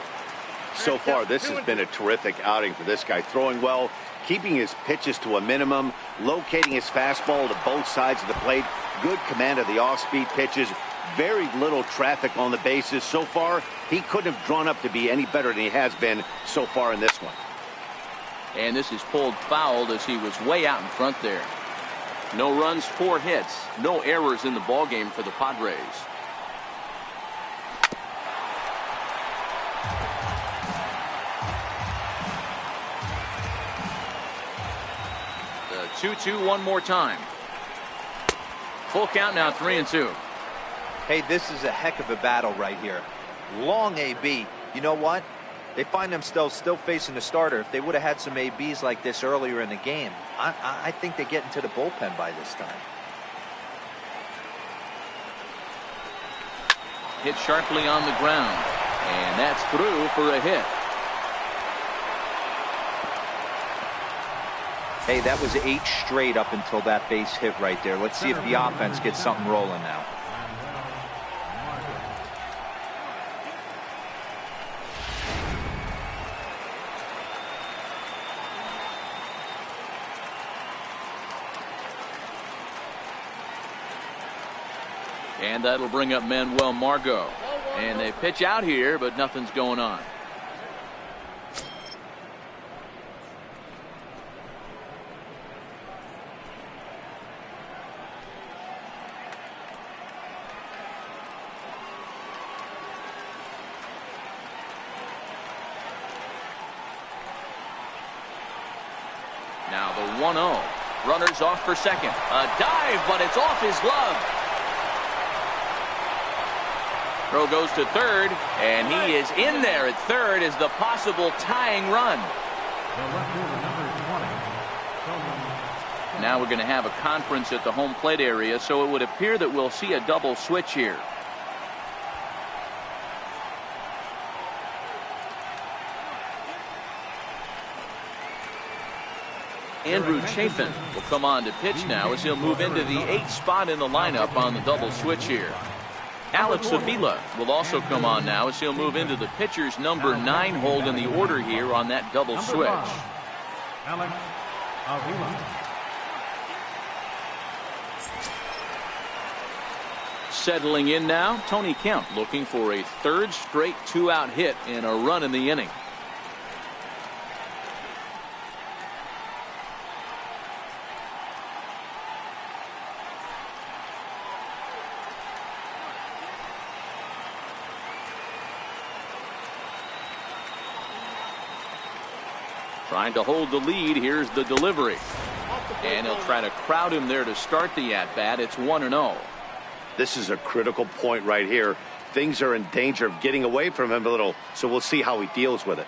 So far, this has been a terrific outing for this guy. Throwing well, keeping his pitches to a minimum, locating his fastball to both sides of the plate, good command of the off-speed pitches, very little traffic on the bases. So far, he couldn't have drawn up to be any better than he has been so far in this one. And this is pulled fouled as he was way out in front there. No runs, 4 hits, no errors in the ballgame for the Padres. The 2-2 one more time. Full count now, 3-2. Hey, this is a heck of a battle right here. Long AB. You know what? They find themselves still facing the starter. If they would have had some ABs like this earlier in the game, I think they get into the bullpen by this time. Hit sharply on the ground, and that's through for a hit. Hey, that was 8 straight up until that base hit right there. Let's see if the offense gets something rolling now. And that'll bring up Manuel Margot. And they pitch out here, but nothing's going on. Now the 1-0. Runners off for second. A dive, but it's off his glove. Throw goes to third, and he is in there at third as the possible tying run. Now we're going to have a conference at the home plate area, so it would appear that we'll see a double switch here. Andrew Chafin will come on to pitch now as he'll move into the 8th spot in the lineup on the double switch here. Alex Avila will also come on now as he'll move into the pitcher's number 9 hold in the order here on that double switch. Alex Avila. Settling in now, Tony Kemp looking for a 3rd straight 2-out hit and a run in the inning. Trying to hold the lead. Here's the delivery. And he'll try to crowd him there to start the at-bat. It's 1-0. This is a critical point right here. Things are in danger of getting away from him a little, so we'll see how he deals with it.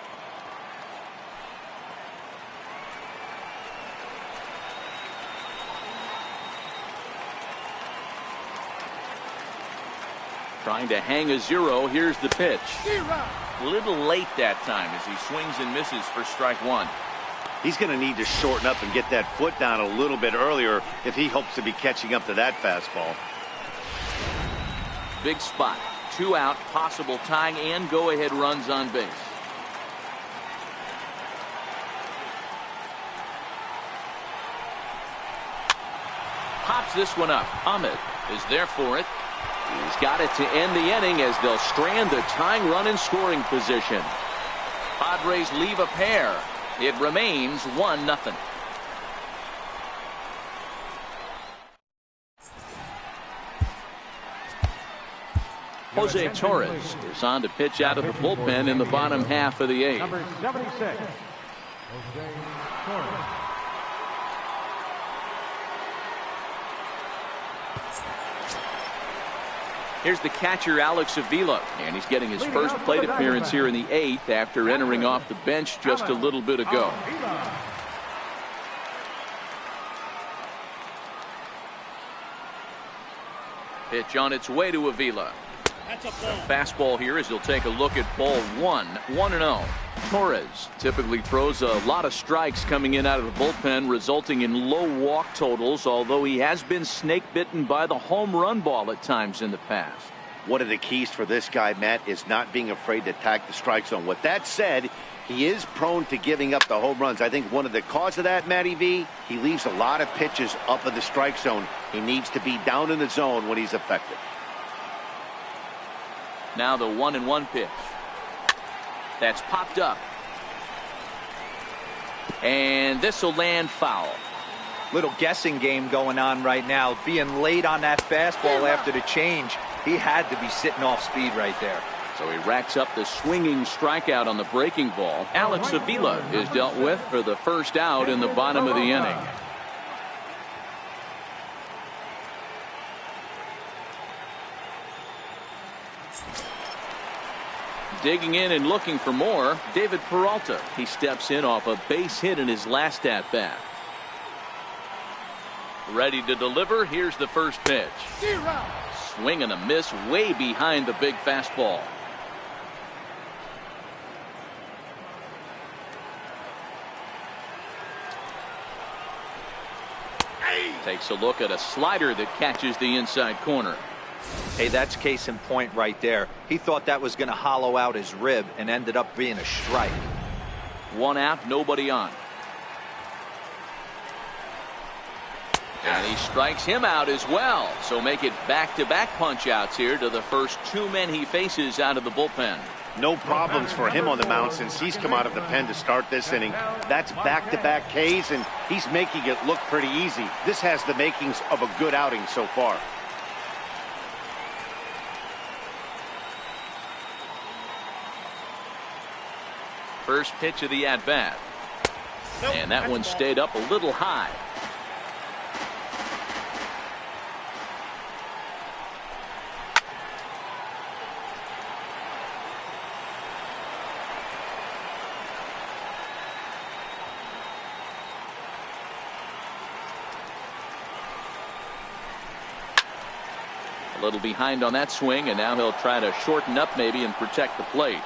Trying to hang a 0. Here's the pitch. A little late that time as he swings and misses for strike 1. He's going to need to shorten up and get that foot down a little bit earlier if he hopes to be catching up to that fastball. Big spot. 2 out, possible tying and go-ahead runs on base. Pops this one up. Ahmed is there for it. He's got it to end the inning as they'll strand the tying run in scoring position. Padres leave a pair. It remains 1-0. Jose Torres is on to pitch out of the bullpen in the bottom half of the 8th. Number 76, Jose Torres. Here's the catcher, Alex Avila, and he's getting his first plate appearance here in the 8th after entering off the bench just a little bit ago. Pitch on its way to Avila. That's a ball. Fastball here as he'll take a look at ball 1. 1-0. Torres typically throws a lot of strikes coming in out of the bullpen, resulting in low walk totals, although he has been snake bitten by the home run ball at times in the past. One of the keys for this guy, Matt, is not being afraid to attack the strike zone. With that said, he is prone to giving up the home runs. I think one of the cause of that, Matty V, he leaves a lot of pitches up in the strike zone. He needs to be down in the zone when he's effective. Now the 1-1 pitch. That's popped up. And this will land foul. Little guessing game going on right now. Being late on that fastball after the change. He had to be sitting off speed right there. So he racks up the swinging strikeout on the breaking ball. Alex Avila is dealt with for the first out in the bottom of the inning. Digging in and looking for more, David Peralta. He steps in off a base hit in his last at-bat. Ready to deliver. Here's the first pitch. Swing and a miss way behind the big fastball. Takes a look at a slider that catches the inside corner. Hey, that's case in point right there. He thought that was going to hollow out his rib and ended up being a strike. 1 out, nobody on. And he strikes him out as well. So make it back-to-back punch-outs here to the first 2 men he faces out of the bullpen. No problems for him on the mound since he's come out of the pen to start this inning. That's back-to-back Ks, and he's making it look pretty easy. This has the makings of a good outing so far. First pitch of the at-bat. And that one stayed up a little high. A little behind on that swing, and now he'll try to shorten up maybe and protect the plate.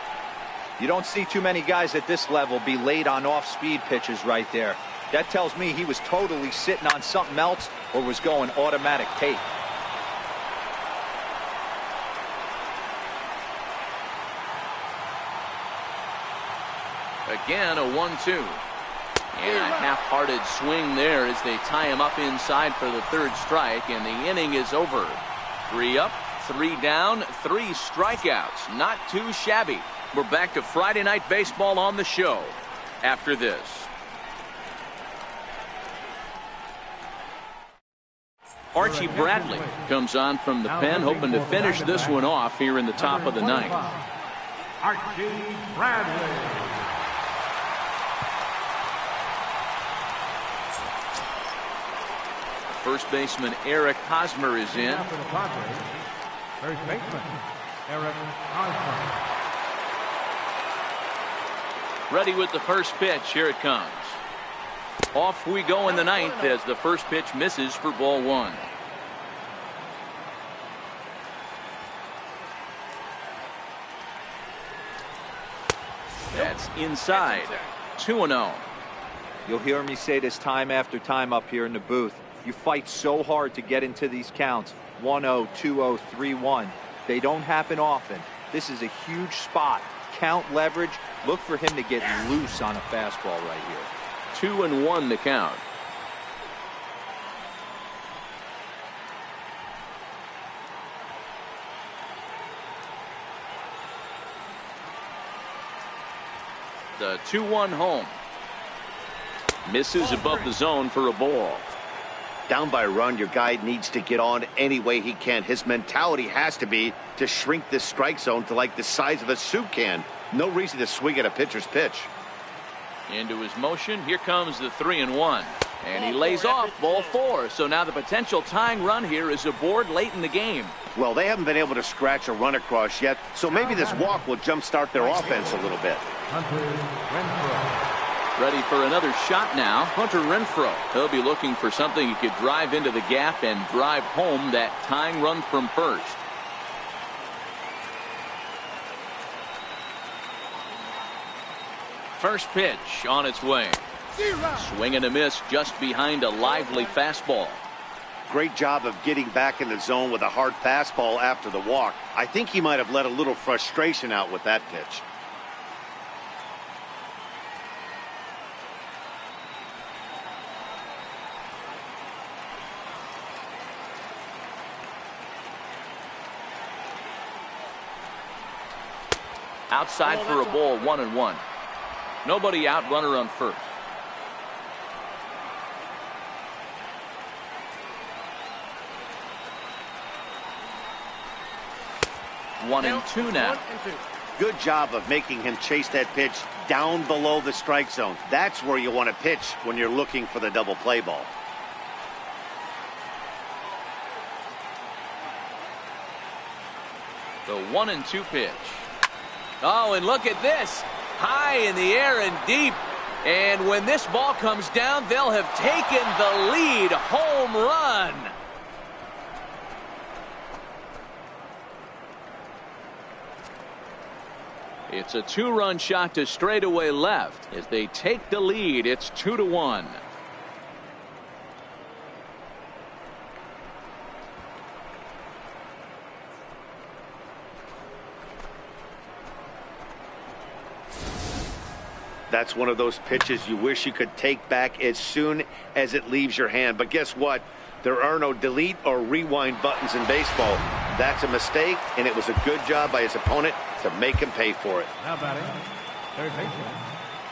You don't see too many guys at this level be late on off-speed pitches right there. That tells me he was totally sitting on something else or was going automatic tape. Again, a 1-2. And a half-hearted swing there as they tie him up inside for the third strike, and the inning is over. 3 up, 3 down, 3 strikeouts. Not too shabby. We're back to Friday Night Baseball on the show after this. Archie Bradley comes on from the pen, hoping to finish this one off here in the top of the ninth. Archie Bradley. First baseman Eric Hosmer is in. For the Padres, first baseman Eric Hosmer. Ready with the first pitch. Here it comes. Off we go in the ninth as the first pitch misses for ball 1. That's inside. 2-0. You'll hear me say this time after time up here in the booth. You fight so hard to get into these counts. 1-0, 2-0, 3-1. They don't happen often. This is a huge spot. Count leverage. Look for him to get loose on a fastball right here. 2-1 the count. The 2-1 home. Misses above the zone for a ball. Down by a run, your guy needs to get on any way he can. His mentality has to be to shrink this strike zone to like the size of a soup can. No reason to swing at a pitcher's pitch. Into his motion. Here comes the 3-1. And he lays off ball 4. So now the potential tying run here is aboard late in the game. Well, they haven't been able to scratch a run across yet, so maybe this walk will jumpstart their offense a little bit. Ready for another shot now. Hunter Renfroe. He'll be looking for something he could drive into the gap and drive home that tying run from first. First pitch on its way. Swing and a miss just behind a lively fastball. Great job of getting back in the zone with a hard fastball after the walk. I think he might have let a little frustration out with that pitch. Outside for a ball, 1-1. Nobody out, runner on first. One and two now. Good job of making him chase that pitch down below the strike zone. That's where you want to pitch when you're looking for the double play ball. The 1-2 pitch. Oh, and look at this. High in the air and deep. And when this ball comes down, they'll have taken the lead. Home run. It's a 2-run shot to straightaway left. As they take the lead, it's 2-1. That's one of those pitches you wish you could take back as soon as it leaves your hand. But guess what? There are no delete or rewind buttons in baseball. That's a mistake, and it was a good job by his opponent to make him pay for it. Now batting, third baseman.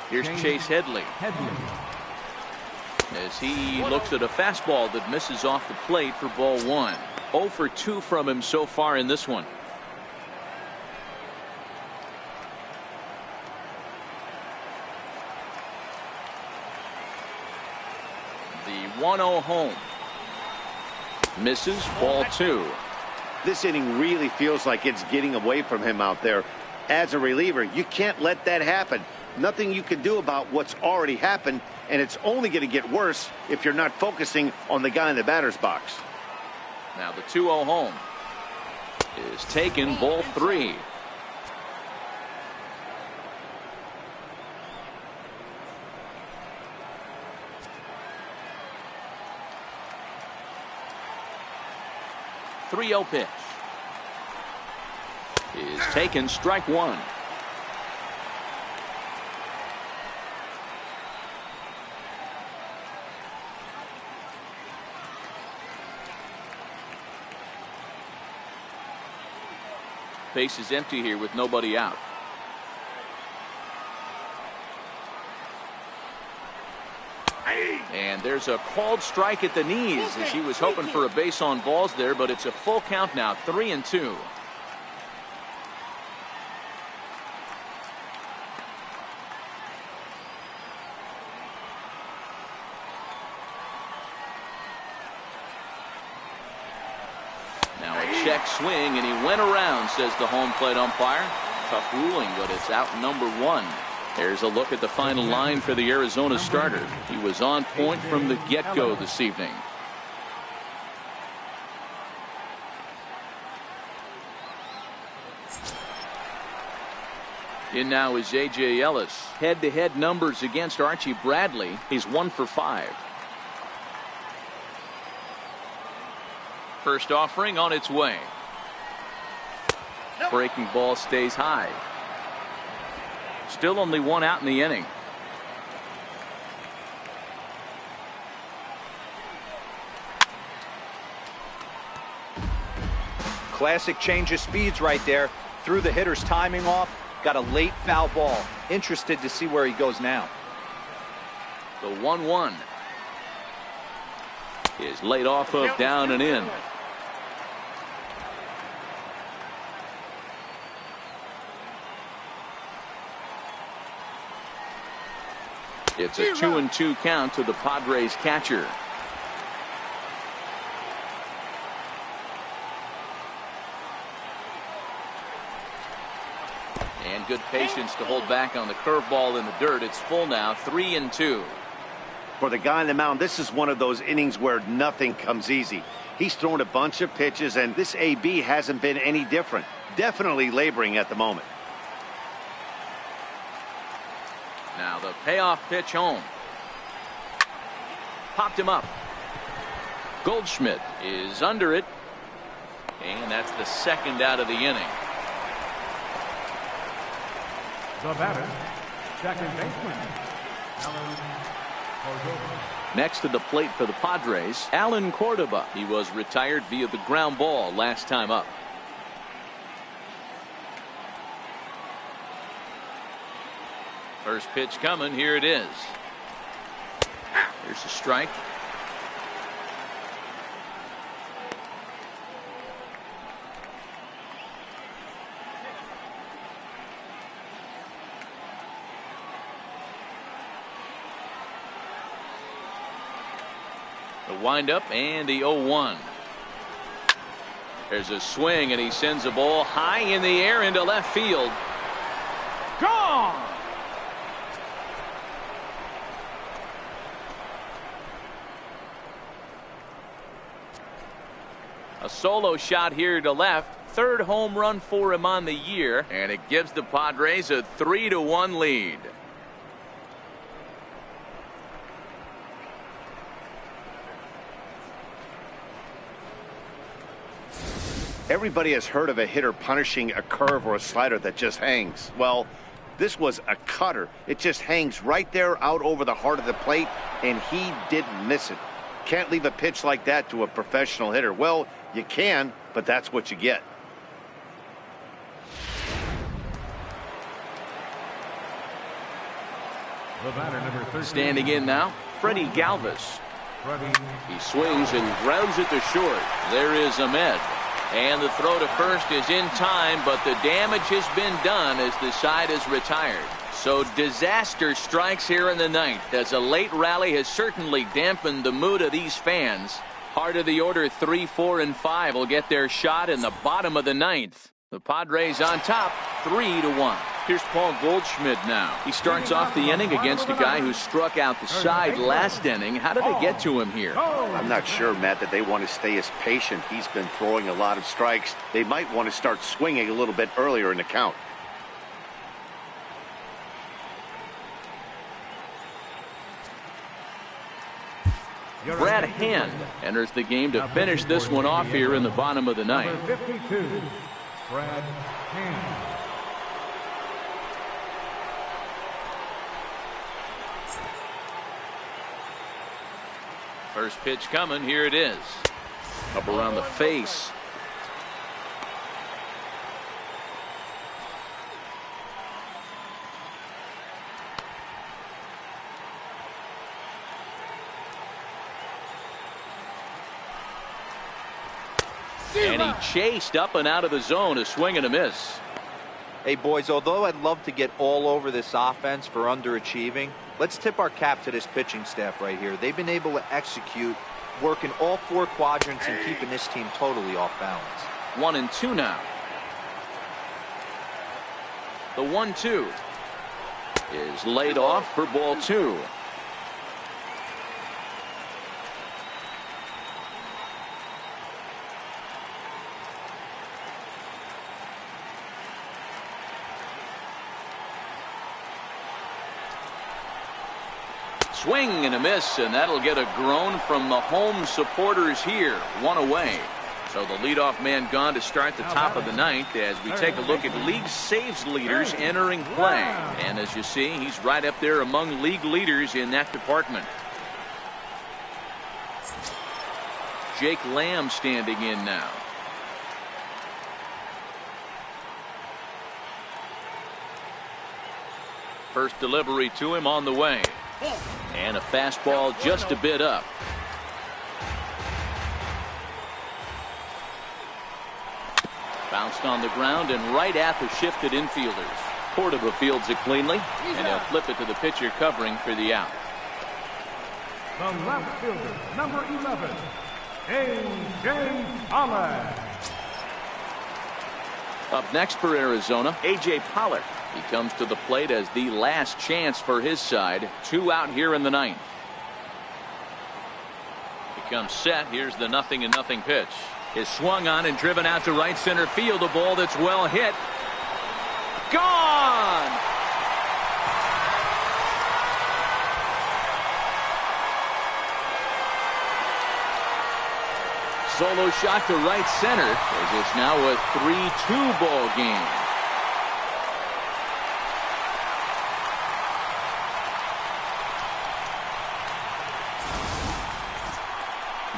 Here's Chase Headley. As he looks at a fastball that misses off the plate for ball 1. 0 for 2 from him so far in this one. 1-0 home. Misses, ball 2. This inning really feels like it's getting away from him out there. As a reliever, you can't let that happen. Nothing you can do about what's already happened, and it's only going to get worse if you're not focusing on the guy in the batter's box. Now the 2-0 home is taken, ball 3. The 3-0 pitch is taken, strike 1. Base is empty here with nobody out. And there's a called strike at the knees as he was hoping for a base on balls there, but it's a full count now, 3-2. Now a check swing, and he went around, says the home plate umpire. Tough ruling, but it's out number 1. There's a look at the final line for the Arizona starter. He was on point from the get-go this evening. In now is A.J. Ellis. Head-to-head numbers against Archie Bradley. He's 1 for 5. First offering on its way. Breaking ball stays high. Still only 1 out in the inning. Classic change of speeds right there. Threw the hitter's timing off. Got a late foul ball. Interested to see where he goes now. The 1-1 is laid off of down and in. It's a 2-2 count to the Padres catcher. And good patience to hold back on the curveball in the dirt. It's full now, 3-2. For the guy on the mound, this is one of those innings where nothing comes easy. He's thrown a bunch of pitches, and this AB hasn't been any different. Definitely laboring at the moment. Now the payoff pitch home. Popped him up. Goldschmidt is under it. And that's the second out of the inning. The batter, second baseman, Alan Cordova. Next to the plate for the Padres, Alan Cordova. He was retired via the ground ball last time up. First pitch coming. Here it is. Here's a strike. The windup and the 0-1. There's a swing, and he sends a ball high in the air into left field. Gone! A solo shot here to left. Third home run for him on the year, and it gives the Padres a 3-1 lead. Everybody has heard of a hitter punishing a curve or a slider that just hangs. Well, this was a cutter. It just hangs right there out over the heart of the plate, and he didn't miss it. Can't leave a pitch like that to a professional hitter. Well, you can, but that's what you get. The batter, number 13. Standing in now, Freddie Galvis. Freddie. He swings and grounds it to short. There is Ahmed. And the throw to first is in time, but the damage has been done as the side is retired. So disaster strikes here in the ninth, as a late rally has certainly dampened the mood of these fans. Heart of the order 3, 4, and 5 will get their shot in the bottom of the ninth. The Padres on top 3-1. Here's Paul Goldschmidt now. He starts off the inning against a guy who struck out the side last inning. How did they get to him here? I'm not sure, Matt, that they want to stay as patient. He's been throwing a lot of strikes. They might want to start swinging a little bit earlier in the count. Brad Hand enters the game to finish this one off here in the bottom of the ninth. 52, Brad Hand. First pitch coming. Here it is. Up around the face. And he chased up and out of the zone, a swing and a miss. Hey, boys, although I'd love to get all over this offense for underachieving, let's tip our cap to this pitching staff right here. They've been able to execute, working all 4 quadrants and keeping this team totally off balance. 1-2 now. The 1-2 is laid off for ball 2. Swing and a miss, and that'll get a groan from the home supporters here. 1 away. So the leadoff man gone to start the top of the ninth as we take a look at league saves leaders entering play. And as you see, he's right up there among league leaders in that department. Jake Lamb standing in now. First delivery to him on the way. And a fastball just a bit up. Bounced on the ground and right at the shifted infielders. Cordova fields it cleanly, and he'll flip it to the pitcher covering for the out. The left fielder, number 11, A.J. Pollard. Up next for Arizona, A.J. Pollard. He comes to the plate as the last chance for his side. 2 out here in the ninth. He comes set. Here's the 0-0 pitch. Is swung on and driven out to right center field. A ball that's well hit. Gone! Solo shot to right center as it's now a 3-2 ball game.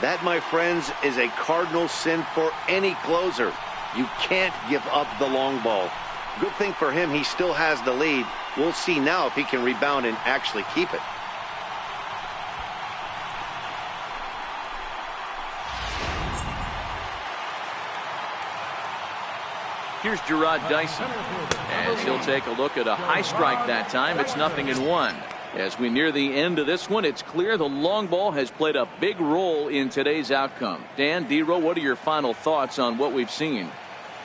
That, my friends, is a cardinal sin for any closer. You can't give up the long ball. Good thing for him, he still has the lead. We'll see now if he can rebound and actually keep it. Here's Gerard Dyson as he'll take a look at a high strike that time. It's 0-1. As we near the end of this one, it's clear the long ball has played a big role in today's outcome. Dan, D-Row, what are your final thoughts on what we've seen?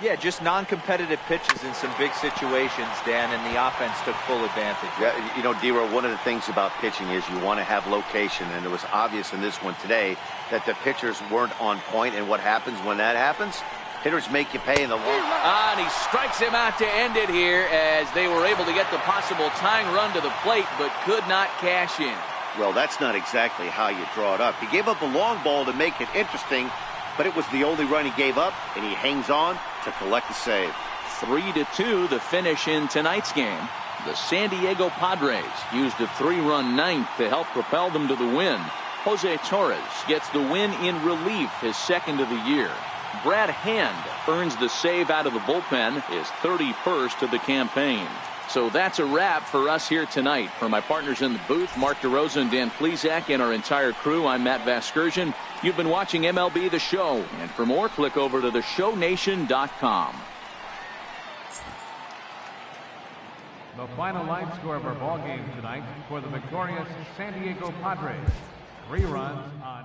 Yeah, just non-competitive pitches in some big situations, Dan, and the offense took full advantage. Yeah, you know, D-Row, one of the things about pitching is you want to have location, and it was obvious in this one today that the pitchers weren't on point, and what happens when that happens? Hitters make you pay in the long. And he strikes him out to end it here as they were able to get the possible tying run to the plate but could not cash in. Well, that's not exactly how you draw it up. He gave up a long ball to make it interesting, but it was the only run he gave up, and he hangs on to collect the save. 3-2 the finish in tonight's game. The San Diego Padres used a 3-run ninth to help propel them to the win. Jose Torres gets the win in relief, his second of the year. Brad Hand earns the save out of the bullpen, his 31st of the campaign. So that's a wrap for us here tonight. For my partners in the booth, Mark DeRosa and Dan Plesac, and our entire crew, I'm Matt Vasgersian. You've been watching MLB The Show, and for more, click over to theshownation.com. The final line score of our ball game tonight for the victorious San Diego Padres. 3 runs on